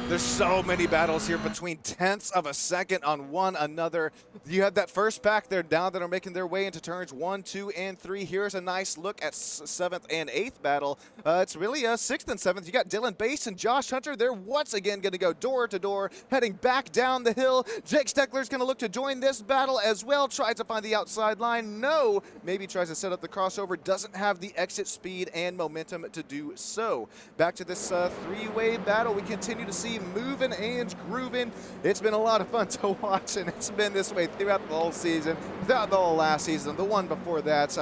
There's so many battles here between tenths of a second on one another. You have that first pack there down that are making their way into turns 1, 2, and 3. Here's a nice look at 7th and 8th battle. It's really 6th and 7th. You got Dylan Bass and Josh Hunter. They're once again going to go door to door, heading back down the hill. Jake Steckler's going to look to join this battle as well. Tries to find the outside line. No. Maybe tries to set up the crossover. Doesn't have the exit speed and momentum to do so. Back to this three-way battle. We continue to see moving and grooving. It's been a lot of fun to watch, and it's been this way throughout the whole season, throughout the whole last season, the one before that.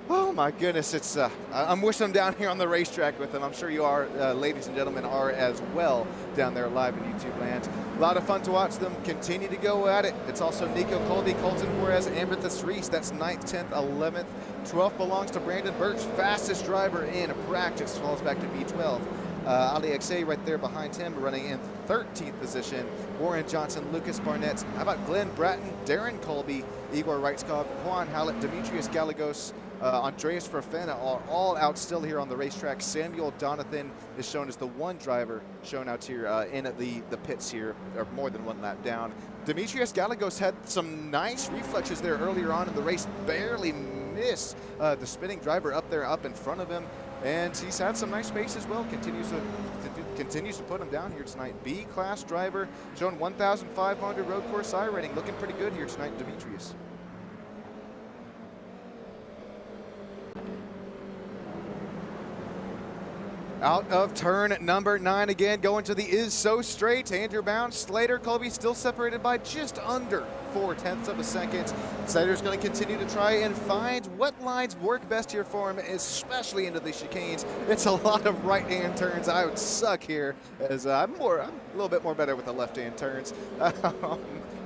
Oh my goodness, it's I'm wishing I'm down here on the racetrack with them. I'm sure you are, ladies and gentlemen, are as well down there live in YouTube land. A lot of fun to watch them continue to go at it. It's also Nico Colby, Colton Juarez, Amethyst Reese. That's 9th, 10th, 11th. 12th belongs to Brandon Birch, fastest driver in practice. Falls back to V12. Ali Xay right there behind him, running in 13th position. Warren Johnson, Lucas Barnett. How about Glenn Bratton, Darren Colby, Igor Reitzkov, Juan Hallett, Demetrius Gallegos, Andreas Profena are all out still here on the racetrack. Samuel Donathan is shown as the one driver shown out here in the pits here, or more than one lap down. Demetrius Gallegos had some nice reflexes there earlier on in the race, barely missed the spinning driver up there, up in front of him. And he's had some nice pace as well. Continues to put him down here tonight. B-class driver, showing 1,500 road course I rating. Looking pretty good here tonight, Demetrius. Out of turn number 9 again, going to the is so straight. Andrew Bounds, Slater Colby still separated by just under 0.4 of a second. Slater's going to continue to try and find what lines work best here for him, especially into the chicanes. It's a lot of right-hand turns. I would suck here, as I'm a little bit more better with the left-hand turns.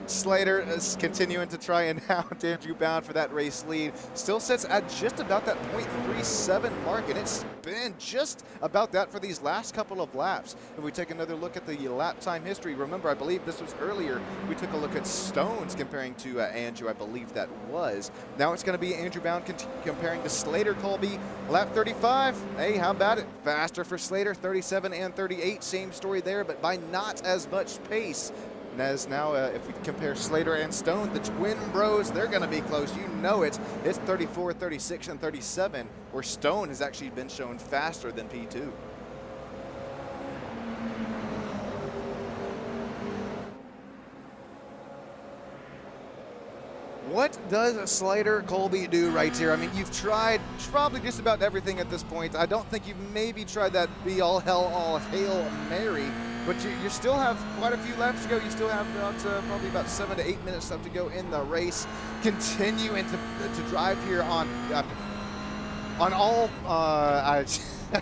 Slater is continuing to try and hound Andrew Bound for that race lead. Still sits at just about that .37 mark, and it's been just about that for these last couple of laps. If we take another look at the lap time history, remember, I believe this was earlier, we took a look at Stones comparing to Andrew, I believe that was. Now it's going to be Andrew Bound comparing to Slater Colby. Lap 35, hey, how about it? Faster for Slater, 37 and 38, same story there, but by not as much pace. And as now, if we compare Slater and Stone, the twin bros, they're going to be close. You know it. It's 34, 36, and 37, where Stone has actually been shown faster than P2. What does Slater Colby do right here? I mean, you've tried probably just about everything at this point. I don't think you've maybe tried that be all hell, all Hail Mary. But you still have quite a few laps to go. You still have probably about 7 to 8 minutes left to go in the race. Continuing to drive here on all. I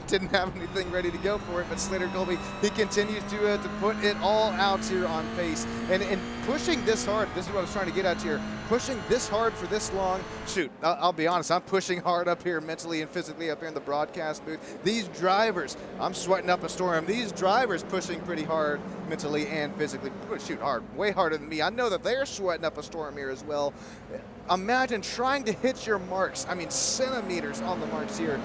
didn't have anything ready to go for it, but Slater Colby, he continues to put it all out here on pace. And pushing this hard, this is what I was trying to get at here, pushing this hard for this long. Shoot, I'll be honest, I'm pushing hard up here mentally and physically up here in the broadcast booth. These drivers, I'm sweating up a storm. These drivers pushing pretty hard mentally and physically. Shoot, hard, way harder than me. I know that they're sweating up a storm here as well. Imagine trying to hit your marks, I mean centimeters on the marks here,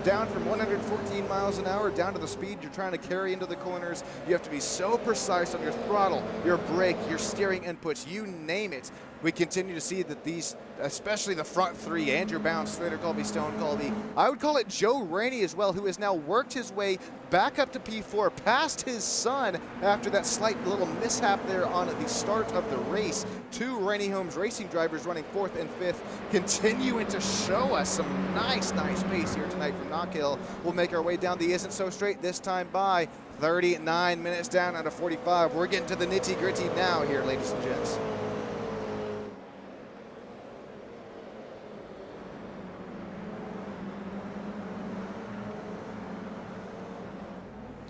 down from 114 miles an hour down to the speed you're trying to carry into the corners. You have to be so precise on your throttle, your brake, your steering inputs, you name it. We continue to see that these, especially the front three, Andrew Bound, Slater Colby, Stone Colby, I would call it Joe Rainey as well, who has now worked his way back up to P4, past his son after that slight little mishap there on the start of the race. Two Rainey Homes Racing drivers running 4th and 5th, continuing to show us some nice pace here tonight from Knockhill. We'll make our way down the Isn't So Straight, this time by 39 minutes down out of 45. We're getting to the nitty gritty now here, ladies and gents.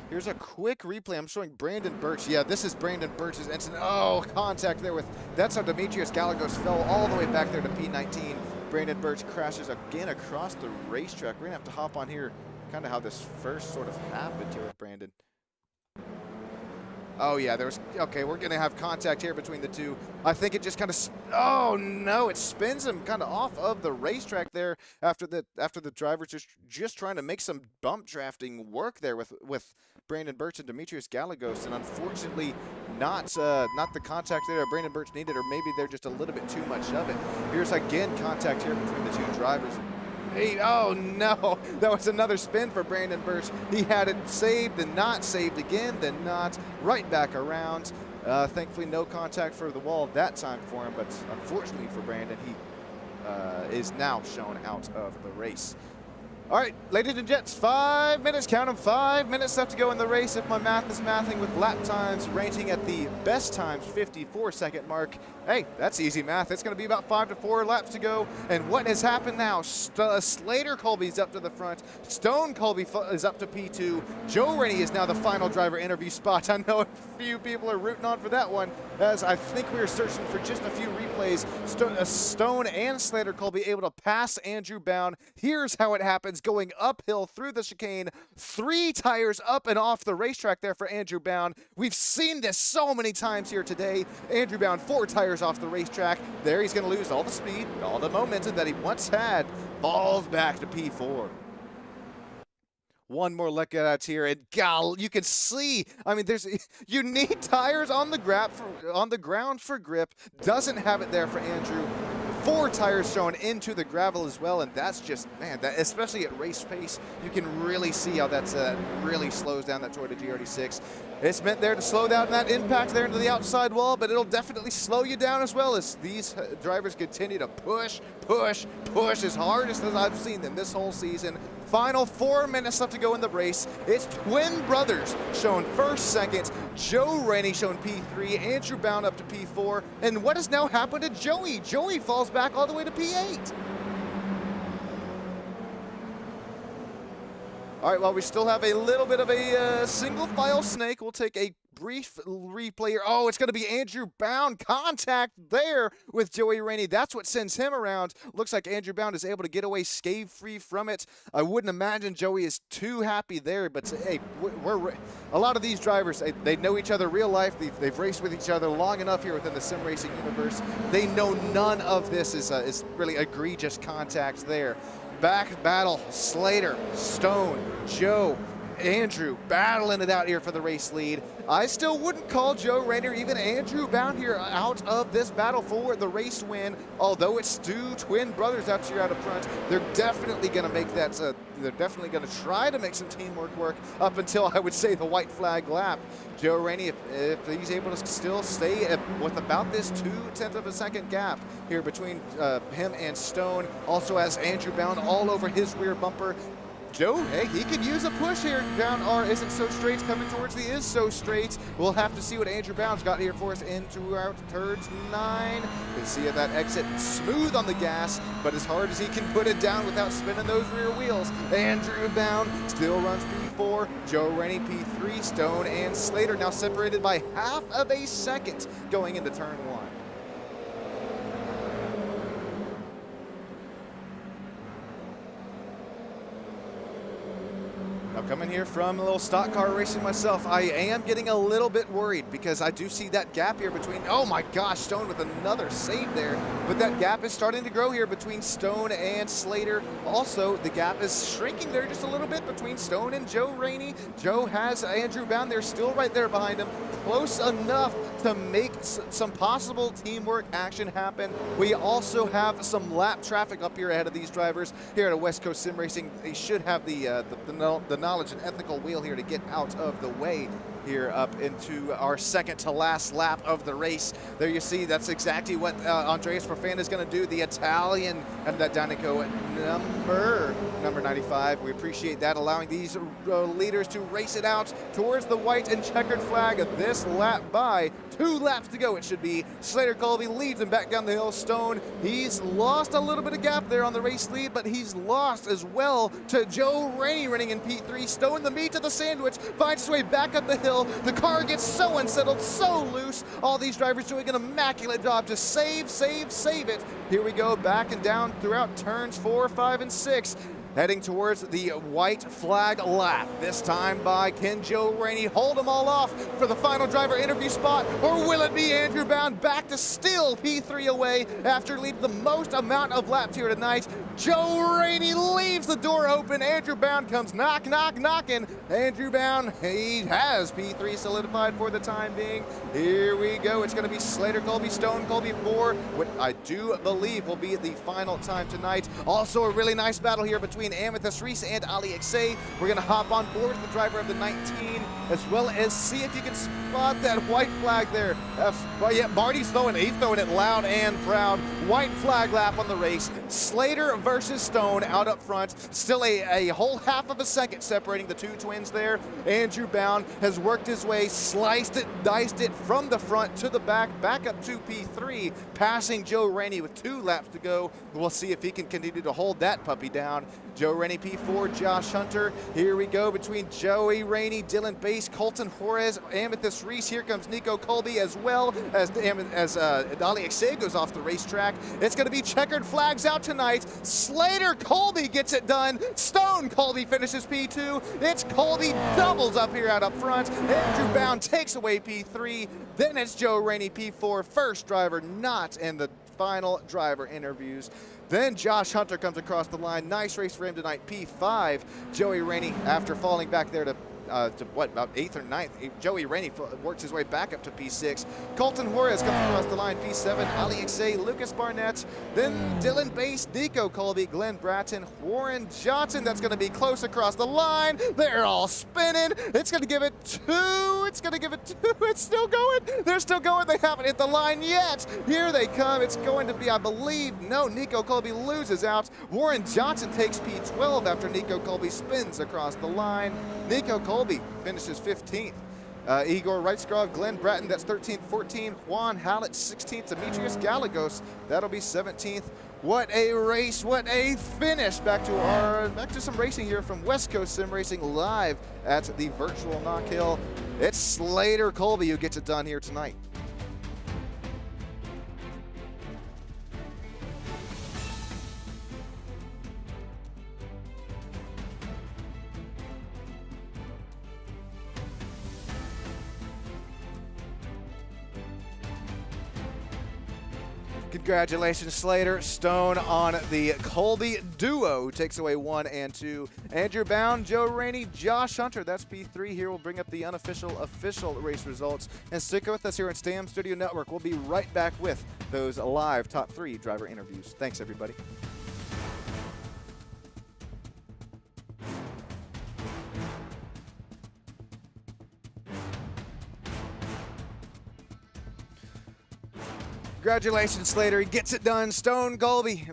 Here's a quick replay. I'm showing Brandon Birch. Yeah, this is Brandon Birch's instant. Oh, contact there with, that's how Demetrius Gallegos fell all the way back there to P19. Brandon Birch crashes again across the racetrack. We're gonna have to hop on here, kind of how this first sort of happened here with Brandon. Oh yeah, okay, we're gonna have contact here between the two. I think it just kind of, oh no, it spins him kind of off of the racetrack there after the driver's just trying to make some bump drafting work there with Brandon Birch and Demetrius Gallegos, and unfortunately not the contact there Brandon Birch needed, or maybe they're just a little bit too much of it. Here's again contact here between the two drivers. Hey, oh no, that was another spin for Brandon Birch. He had it saved, then not saved again, then not, right back around. Thankfully no contact for the wall that time for him, but unfortunately for Brandon, he is now shown out of the race. All right, ladies and gents, 5 minutes, count them, 5 minutes left to go in the race. If my math is mathing with lap times ranging at the best times 54-second mark, hey, that's easy math. It's going to be about 5 to 4 laps to go. And what has happened now? Slater Colby's up to the front. Stone Colby is up to P2. Joe Rainey is now the final driver interview spot. I know a few people are rooting on for that one, as I think we were searching for just a few replays. Stone and Slater Colby able to pass Andrew Bound. Here's how it happens. Going uphill through the chicane, 3 tires up and off the racetrack there for Andrew Bound. We've seen this so many times here today. Andrew Bound 4 tires off the racetrack. There he's going to lose all the speed, all the momentum that he once had. Falls back to P4. One more look at it here, and you can see, I mean, you need tires on the ground for grip. Doesn't have it there for Andrew. 4 tires shown into the gravel as well, and that's just, man, that, especially at race pace, you can really see how that's really slows down that Toyota GR86. It's meant there to slow down that impact there into the outside wall, but it'll definitely slow you down as well as these drivers continue to push as hard as I've seen them this whole season. Final 4 minutes left to go in the race. It's twin brothers shown first, second. Joe Rainey shown P3. Andrew Bound up to P4. And what has now happened to Joey? Joey falls back all the way to P8. All right, well, we still have a little bit of a single file snake. We'll take a brief replay here. Oh, it's going to be Andrew Bound. Contact there with Joey Rainey. That's what sends him around. Looks like Andrew Bound is able to get away scathe-free from it. I wouldn't imagine Joey is too happy there, but hey, a lot of these drivers, they know each other real life. They've raced with each other long enough here within the sim racing universe. They know none of this is really egregious contact there. Back battle, Slater, Stone, Joe, Andrew battling it out here for the race lead. I still wouldn't call Joe Rainey or even Andrew Bound here out of this battle for the race win. Although it's two twin brothers out here out of front, they're definitely going to make that. They're definitely going to try to make some teamwork work up until I would say the white flag lap. Joe Rainey, if he's able to still stay with about this 0.2 of a second gap here between him and Stone, also has Andrew Bound all over his rear bumper. Joe, hey, he could use a push here. Down R isn't so straight, coming towards the is so straight. We'll have to see what Andrew Bound's got here for us into our turns 9. You can see at that exit, smooth on the gas, but as hard as he can put it down without spinning those rear wheels. Andrew Bound still runs P4, Joe Rainey P3, Stone and Slater now separated by half of a second going into turn 1. Coming here from a little stock car racing myself, I am getting a little bit worried because I do see that gap here between, oh my gosh, Stone with another save there. But that gap is starting to grow here between Stone and Slater. Also, the gap is shrinking there just a little bit between Stone and Joe Rainey. Joe has Andrew Bound there, still right there behind him. Close enough to make some possible teamwork action happen. We also have some lap traffic up here ahead of these drivers here at West Coast Sim Racing. They should have the knowledge and ethical wheel here to get out of the way here up into our second to last lap of the race. There you see, that's exactly what Andreas Profana is going to do. The Italian and that Danico number 95. We appreciate that, allowing these leaders to race it out towards the white and checkered flag this lap by 2 laps to go. It should be Slater Colby leads him back down the hill. Stone, he's lost a little bit of gap there on the race lead, but he's lost as well to Joe Rainey running in P3. Stone, the meat of the sandwich, finds his way back up the hill. The car gets so unsettled, so loose. All these drivers doing an immaculate job to save it. Here we go, back and down throughout turns 4, 5, and 6. Heading towards the white flag lap, this time by can Joe Rainey hold them all off for the final driver interview spot, or will it be Andrew Bound back to still P3 away after leading the most amount of laps here tonight? Joe Rainey leaves the door open. Andrew Bound comes knocking. Andrew Bound, he has P3 solidified for the time being. Here we go. It's going to be Slater Colby, Stone Colby 4, what I do believe will be the final time tonight. Also a really nice battle here between Amethyst Reese and Ali Xay. We're going to hop on board with the driver of the 19, as well as see if you can spot that white flag there. Well, yeah, Marty's throwing it loud and proud. White flag lap on the race. Slater versus Stone out up front. Still a whole half of a second separating the two twins there. Andrew Bound has worked his way, sliced it, diced it from the front to the back up to P3, passing Joe Rainey with 2 laps to go. We'll see if he can continue to hold that puppy down. Joe Rainey P4, Josh Hunter. Here we go between Joey Rainey, Dylan Bass, Colton Juarez, Amethyst Reese. Here comes Nico Colby as well as Ali Xay goes off the racetrack. It's going to be checkered flags out tonight. Slater Colby gets it done. Stone Colby finishes P2. It's Colby doubles up here out up front. Andrew Bound takes away P3. Then it's Joe Rainey P4, first driver not in the final driver interviews. Then Josh Hunter comes across the line. Nice race for him tonight, P5. Joey Rainey, after falling back there to what, about 8th or 9th. Joey Rainey works his way back up to P6. Colton Juarez comes across the line, P7. Ali Xay, Lucas Barnett, then Dylan Bass, Nico Colby, Glenn Bratton, Warren Johnson. That's going to be close across the line. They're all spinning. It's going to give it 2. It's going to give it 2. It's still going. They're still going. They haven't hit the line yet. Here they come. It's going to be, I believe, no, Nico Colby loses out. Warren Johnson takes P12 after Nico Colby spins across the line. Nico Colby finishes 15th. Igor Reitzgrov, Glenn Bratton, that's 13th, 14th. Juan Hallett, 16th. Demetrius Gallegos, that'll be 17th. What a race, what a finish. Back to some racing here from West Coast Sim Racing live at the virtual Knockhill. It's Slater Colby who gets it done here tonight. Congratulations, Slater. Stone on the Colby duo, who takes away 1 and 2. Andrew Bound, Joe Rainey, Josh Hunter. That's P3 here. We'll bring up the official race results. And stick with us here on Stam Studio Network. We'll be right back with those live top 3 driver interviews. Thanks, everybody. Congratulations, Slater. He gets it done. Stone Colby,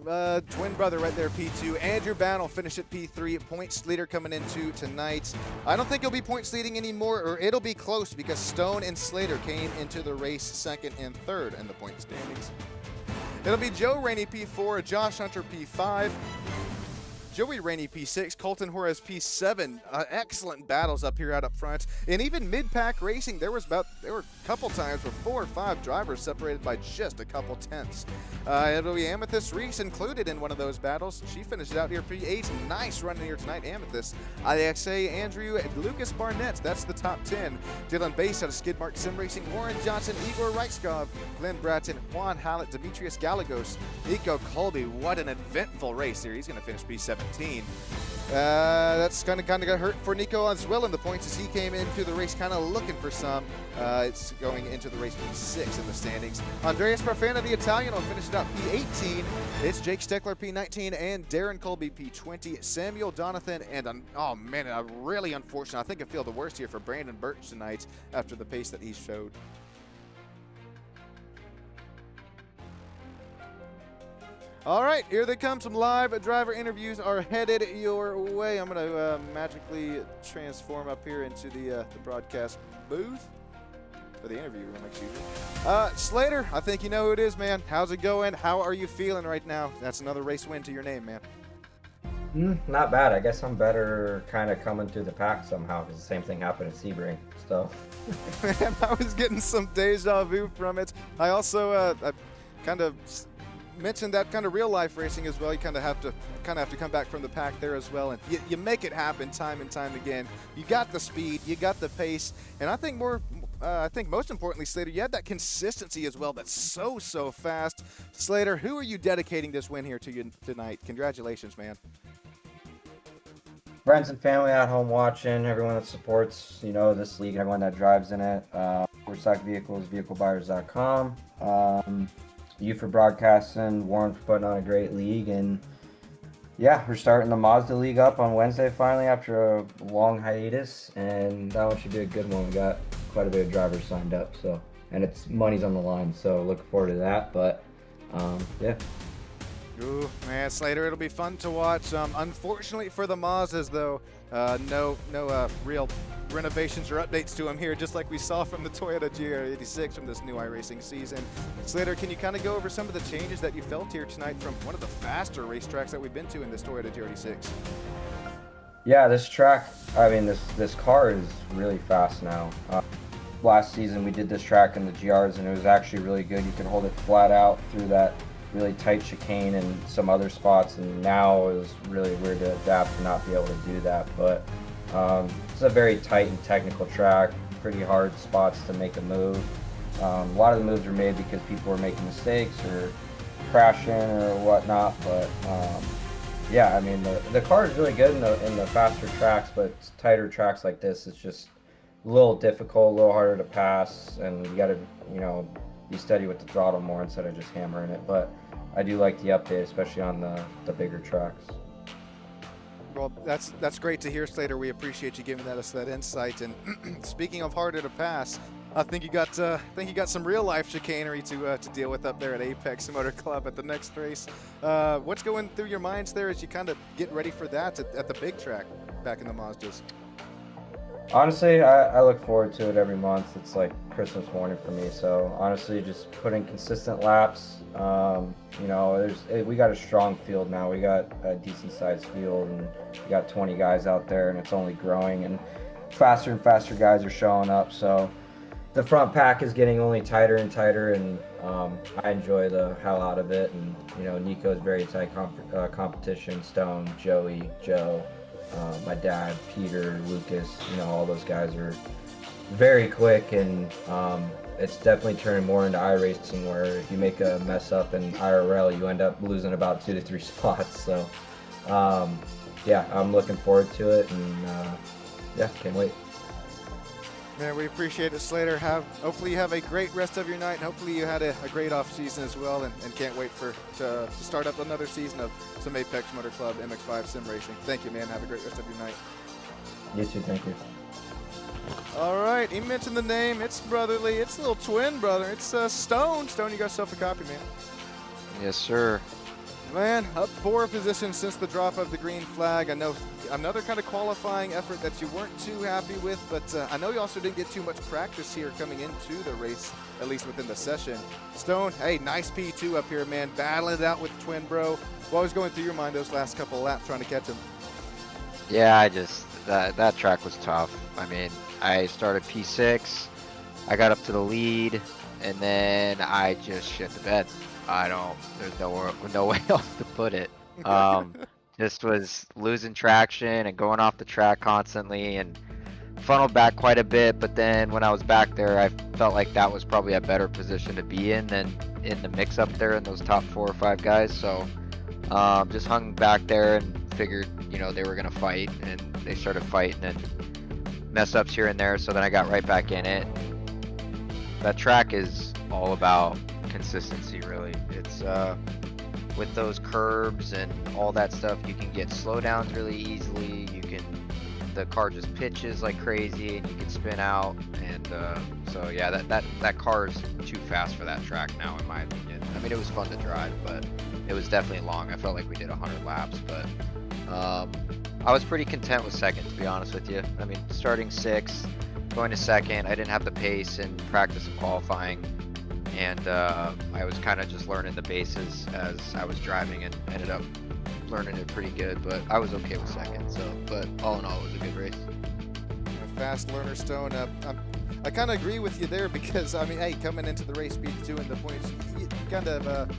twin brother right there, P2. Andrew Bound will finish at P3. Points leader coming into tonight. I don't think he'll be points leading anymore, or it'll be close because Stone and Slater came into the race second and third in the point standings. It'll be Joe Rainey P4, Josh Hunter P5. Joey Rainey P6, Colton Juarez P7. Excellent battles up here out up front. And even mid-pack racing, there were a couple times where 4 or 5 drivers separated by just a couple tenths. It'll be Amethyst Reese included in one of those battles. She finished out here P8. Nice run here tonight, Amethyst. IXA Andrew Lucas Barnett, that's the top 10. Dylan Bass out of Skidmark Sim Racing. Warren Johnson, Igor Reitzkov, Glenn Bratton, Juan Hallett, Demetrius Gallegos, Nico Colby. What an eventful race here. He's going to finish P7. That's kind of got hurt for Nico as well in the points as he came into the race kind of looking for some. It's going into the race P6 in the standings. Andreas Parfana, the Italian, will finish it out P18. It's Jake Steckler P19 and Darren Colby P20. Samuel Donathan and, oh man, really unfortunate. I think I feel the worst here for Brandon Birch tonight after the pace that he showed. All right, here they come. Some live driver interviews are headed your way. I'm going to magically transform up here into the broadcast booth for the interview room. Slater, I think you know who it is, man. How's it going? How are you feeling right now? That's another race win to your name, man. Not bad. I guess I'm better kind of coming through the pack somehow because the same thing happened at Sebring. So. Man, I was getting some deja vu from it. I also I kind of mentioned that kind of real life racing as well. You kind of have to come back from the pack there as well, and you make it happen time and time again. You got the speed, you got the pace, and I think most importantly, Slater, you had that consistency as well. That's so fast. Slater, who are you dedicating this win here to you tonight? Congratulations, man. Friends and family at home watching, everyone that supports, this league, everyone that drives in it. Stock Vehicles, vehiclebuyers.com. You for broadcasting, Warren for putting on a great league, and yeah, we're starting the Mazda League up on Wednesday finally after a long hiatus, and that one should be a good one. We got quite a bit of drivers signed up, so, and it's money's on the line, so looking forward to that. But yeah. Ooh, man, Slater, it'll be fun to watch. Unfortunately for the Mazdas, though, no real renovations or updates to them here, just like we saw from the Toyota GR86 from this new iRacing season. Slater, can you kind of go over some of the changes that you felt here tonight from one of the faster racetracks that we've been to in this Toyota GR86? Yeah, this track, I mean, this car is really fast now. Last season we did this track in the GRs, and it was actually really good. You could hold it flat out through that really tight chicane and some other spots, and now it was really weird to adapt and not be able to do that. But it's a very tight and technical track, pretty hard spots to make a move. A lot of the moves were made because people were making mistakes or crashing or whatnot, but yeah, I mean, the car is really good in the faster tracks, but tighter tracks like this, it's just a little difficult, a little harder to pass, and you got to, be steady with the throttle more instead of just hammering it. But I do like the update, especially on the bigger tracks. Well, that's great to hear, Slater. We appreciate you giving us that insight. And speaking of harder to pass, I think you got some real life chicanery to deal with up there at Apex Motor Club at the next race. What's going through your minds there as you kind of get ready for that at the big track back in the Mazdas? Honestly, I look forward to it every month. It's like Christmas morning for me. So honestly, just putting consistent laps. You know, we got a strong field now. We got a decent sized field, and we got 20 guys out there, and it's only growing. And faster guys are showing up. So the front pack is getting only tighter and tighter, and I enjoy the hell out of it. And you know, Nico's very tight competition. Stone, Joey, Joe, my dad, Peter, Lucas. You know, all those guys are very quick, and it's definitely turning more into iRacing, where if you make a mess up in IRL, you end up losing about 2 to 3 spots. So yeah, I'm looking forward to it, and yeah, can't wait. Man, we appreciate it, Slater. Hopefully you have a great rest of your night. Hopefully you had a great off season as well, and can't wait to start up another season of some Apex Motor Club MX5 sim racing. Thank you, man. Have a great rest of your night. You too. Thank you. All right, he mentioned the name. It's brotherly. It's a little twin brother. It's Stone. Stone, you got yourself a copy, man. Yes, sir. Man, up 4 positions since the drop of the green flag. I know another kind of qualifying effort that you weren't too happy with, but I know you also didn't get too much practice here coming into the race, at least within the session. Stone, hey, nice P2 up here, man. Battling it out with the twin bro. What was going through your mind those last couple of laps trying to catch him? Yeah, that track was tough. I mean, I started P6, I got up to the lead, and then I just shit the bed. There's no way else to put it. Just was losing traction and going off the track constantly, and funneled back quite a bit. But then when I was back there, I felt like that was probably a better position to be in than in the mix up there in those top 4 or 5 guys. So just hung back there and figured, you know, they were gonna fight, and they started fighting and mess ups here and there. So then I got right back in it. That track is all about consistency, really. It's with those curbs and all that stuff, you can get slowdowns really easily. The car just pitches like crazy, and you can spin out. And so yeah, that car is too fast for that track now, in my opinion. I mean, it was fun to drive, but it was definitely long. I felt like we did 100 laps, but I was pretty content with second, to be honest with you. I mean, starting 6th, going to second, I didn't have the pace in practice and qualifying. And I was kind of just learning the bases as I was driving, and ended up learning it pretty good, but I was okay with second. So, but all in all, it was a good race. A fast learner, Stone. I kind of agree with you there, because I mean, hey, coming into the race P2 and the points, you kind of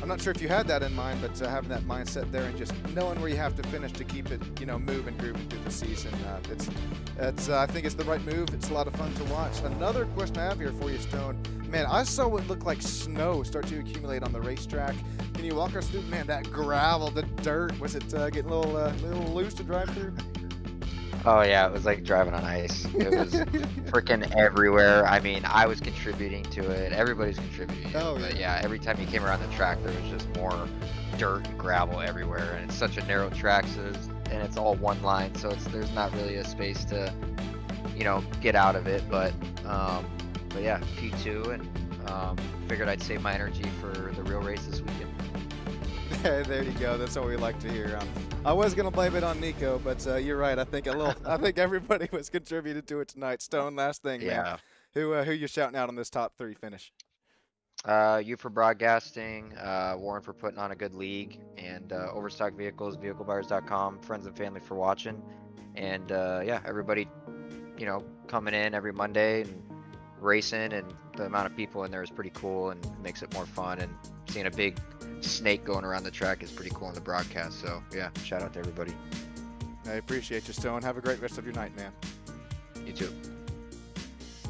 I'm not sure if you had that in mind, but having that mindset there and just knowing where you have to finish to keep it, you know, moving, grooving through the season. It's I think it's the right move. It's a lot of fun to watch. Another question I have here for you, Stone. Man, I saw what looked like snow start to accumulate on the racetrack. Can you walk us through, man, that gravel, the dirt? Was it getting a little loose to drive through? Oh yeah, it was like driving on ice. It was freaking everywhere. I mean, I was contributing to it. Everybody's contributing. Oh, yeah. But yeah, every time you came around the track, there was just more dirt and gravel everywhere. And it's such a narrow track, and it's all one line, so there's not really a space to, you know, get out of it. But yeah, P2, and figured I'd save my energy for the real race this weekend. There you go. That's what we like to hear. I was gonna blame it on Nico, but you're right. I think everybody was contributed to it tonight. Stone, last thing, man. Yeah. Who you shouting out on this top 3 finish? You for broadcasting, Warren for putting on a good league, and Overstock Vehicles, vehiclebuyers.com, friends and family for watching, and yeah, everybody, you know, coming in every Monday and racing, and the amount of people in there is pretty cool and makes it more fun, and seeing a big snake going around the track is pretty cool in the broadcast. So yeah, shout out to everybody. I appreciate you, Stone. Have a great rest of your night, man. You too.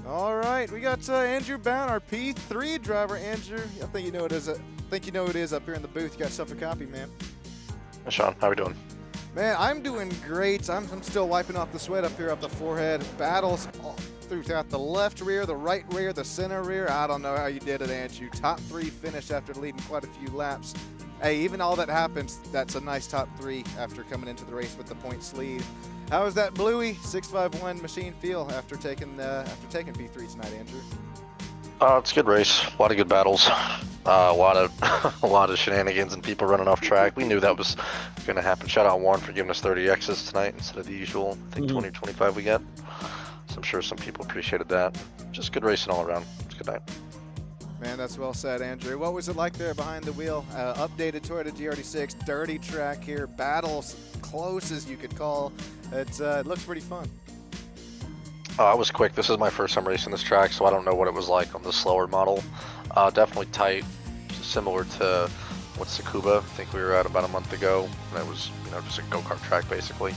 All right, we got Andrew Bound, our P3 driver. Andrew, I think you know it is. Up here in the booth. You got yourself a copy, man. Hey Sean, how we doing? Man, I'm doing great. I'm still wiping off the sweat up here up the forehead. Battles all throughout the left rear, the right rear, the center rear. I don't know how you did it, Andrew. Top 3 finish after leading quite a few laps. Hey, even all that happens, that's a nice top 3 after coming into the race with the points lead. How was that Bluey 651 machine feel after taking P3 tonight, Andrew? It's a good race. A lot of good battles. A lot of shenanigans and people running off track. We knew that was going to happen. Shout out Warren for giving us 30 X's tonight instead of the usual, I think 20 or 25 we get. So I'm sure some people appreciated that. Just good racing all around. It's a good night. Man, that's well said, Andrew. What was it like there behind the wheel? Updated Toyota GR86, dirty track here, battles close as you could call. It looks pretty fun. I was quick. This is my first time racing this track, so I don't know what it was like on the slower model. Definitely tight, similar to what Tsukuba, I think we were at about a month ago. And it was, just a go-kart track basically.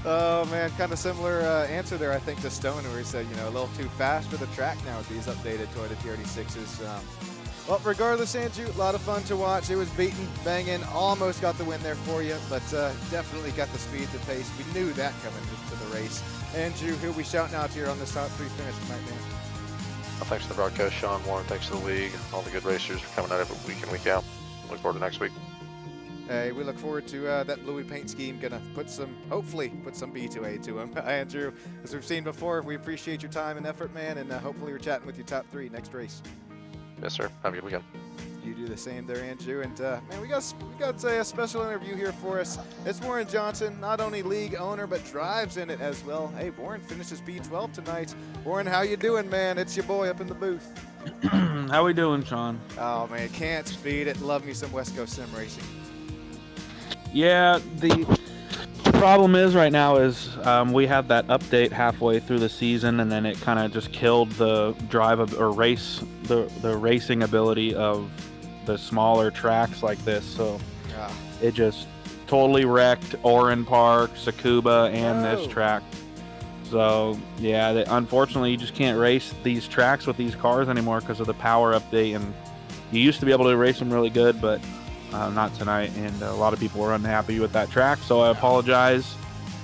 Oh man, kind of similar answer there, I think, to Stone, where he said, a little too fast for the track now with these updated Toyota GR86s. Well, regardless, Andrew, a lot of fun to watch. It was beaten, banging, almost got the win there for you, but definitely got the speed, the pace. We knew that coming into the race. Andrew, who we shouting out here on this top 3 finish tonight, man? Well, thanks to the broadcast, Sean. Warren, thanks to the league, all the good racers for coming out every week in, week out. Look forward to next week. Hey, we look forward to that bluey paint scheme. Gonna hopefully put some B2A to him. Andrew, as we've seen before, we appreciate your time and effort, man, and hopefully we're chatting with your top 3 next race. Yes, sir. Have a good weekend. You do the same there, Andrew. And man, we got a special interview here for us. It's Warren Johnson, not only league owner but drives in it as well. Hey, Warren finishes B12 tonight. Warren, how you doing, man? It's your boy up in the booth. How we doing, Sean? Oh man, can't beat it. Love me some West Coast sim racing. Yeah, the problem is right now is we had that update halfway through the season, and then it kind of just killed the the racing ability of the smaller tracks like this. So it just totally wrecked Orin Park, Tsukuba, and this track. So yeah, unfortunately, you just can't race these tracks with these cars anymore because of the power update. And you used to be able to race them really good, but not tonight, and a lot of people were unhappy with that track, so I apologize.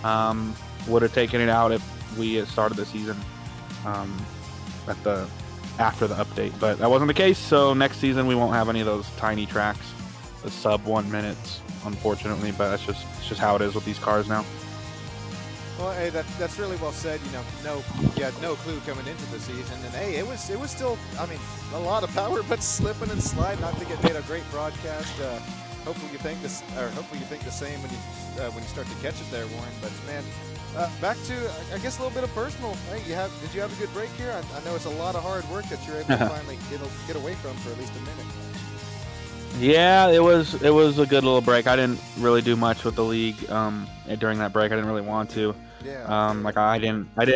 Would have taken it out if we had started the season after the update, but that wasn't the case, so next season we won't have any of those tiny tracks, the sub 1 minutes, unfortunately, but it's just how it is with these cars now. Well, hey, that's really well said. You had no clue coming into the season, and hey, it was still, a lot of power, but slipping and sliding. I think it made a great broadcast. Hopefully you think the same when you start to catch it there, Warren. But man, back to I guess a little bit of personal. Hey, did you have a good break here? I know it's a lot of hard work that you're able to finally get away from for at least a minute. Yeah, it was a good little break. I didn't really do much with the league during that break. I didn't really want to. Yeah.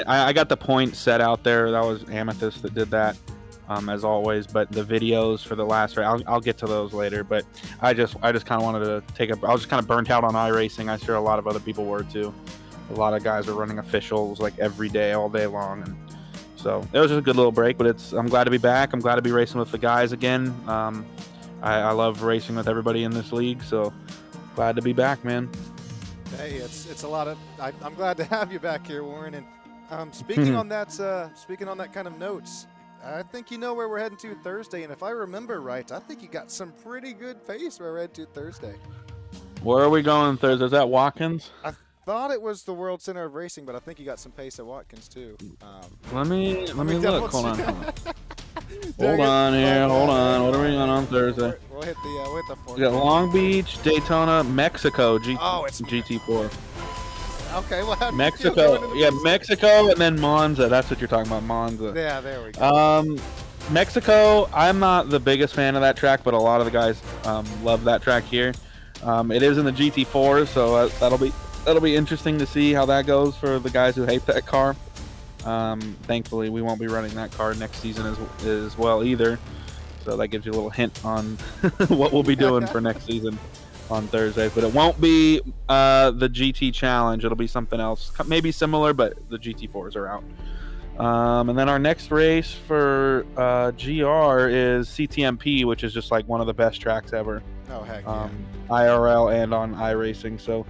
I got the point set out there. That was Amethyst that did that, as always. But the videos for the last race, I'll get to those later. But I just kind of wanted to I was just kind of burnt out on iRacing. I'm sure a lot of other people were too. A lot of guys are running officials like every day, all day long, and so it was just a good little break. But I'm glad to be back. I'm glad to be racing with the guys again. I love racing with everybody in this league, so glad to be back, man. Hey, it's a lot of. I'm glad to have you back here, Warren. And speaking on that kind of notes, I think you know where we're heading to Thursday. And if I remember right, I think you got some pretty good pace where we're heading to Thursday. Where are we going Thursday? Is that Watkins? I thought it was the World Center of Racing, but I think you got some pace at Watkins too. Let me look. Hold on. Hold on here. Hold on. What are we going on Thursday? We'll hit the We got Long Beach, Daytona, Mexico, it's GT4. Okay, well, Mexico. Yeah, Mexico, and then Monza. That's what you're talking about, Monza. Yeah, there we go. Mexico, I'm not the biggest fan of that track, but a lot of the guys love that track here. It is in the GT4, so that'll be interesting to see how that goes for the guys who hate that car. Thankfully, we won't be running that car next season as well either. So that gives you a little hint on what we'll be doing for next season on Thursday. But it won't be the GT Challenge. It'll be something else. Maybe similar, but the GT4s are out. And then our next race for GR is CTMP, which is just like one of the best tracks ever. Oh, heck yeah. IRL and on iRacing. So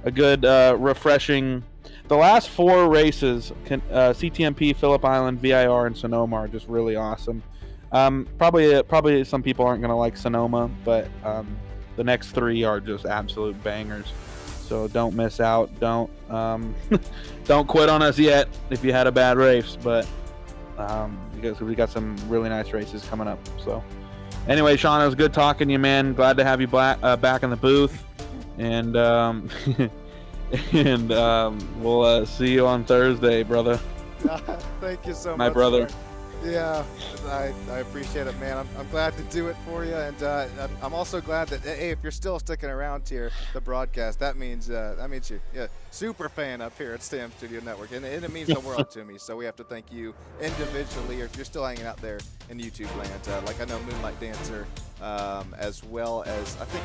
a good, refreshing... The last 4 races, CTMP, Phillip Island, VIR, and Sonoma are just really awesome. Probably some people aren't going to like Sonoma, but the next 3 are just absolute bangers. So don't miss out. Don't quit on us yet if you had a bad race, but because we got some really nice races coming up. So Anyway, Sean, it was good talking to you, man. Glad to have you back in the booth, and we'll see you on Thursday, brother. Thank you so much. My brother. Yeah, I appreciate it, man. I'm glad to do it for you, and I'm also glad that hey, if you're still sticking around here, the broadcast, that means you're super fan up here at Stam Studio Network, and it means the world to me. So we have to thank you individually, or if you're still hanging out there in YouTube land, like I know Moonlight Dancer, as well as I think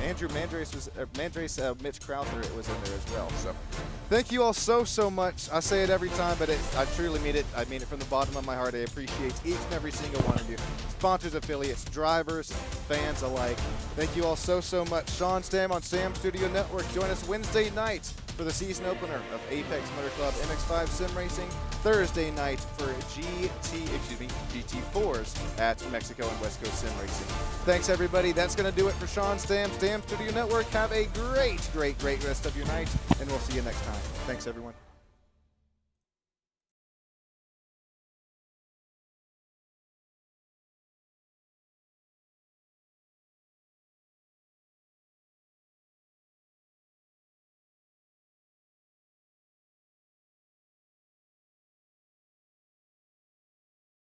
Andrew Mandrace Mitch Crowther was in there as well. So thank you all so much. I say it every time, but I truly mean it. I mean it from the bottom of my heart. I appreciate each and every single one of you. Sponsors, affiliates, drivers, fans alike. Thank you all so much. Sean Stam on Stam Studio Network. Join us Wednesday night for the season opener of Apex Motor Club MX5 Sim Racing. Thursday night for GT4s at Mexico and West Coast Sim Racing. Thanks everybody. That's going to do it for Sean Stam Studio Network. Have a great rest of your night, and we'll see you next time. Thanks everyone.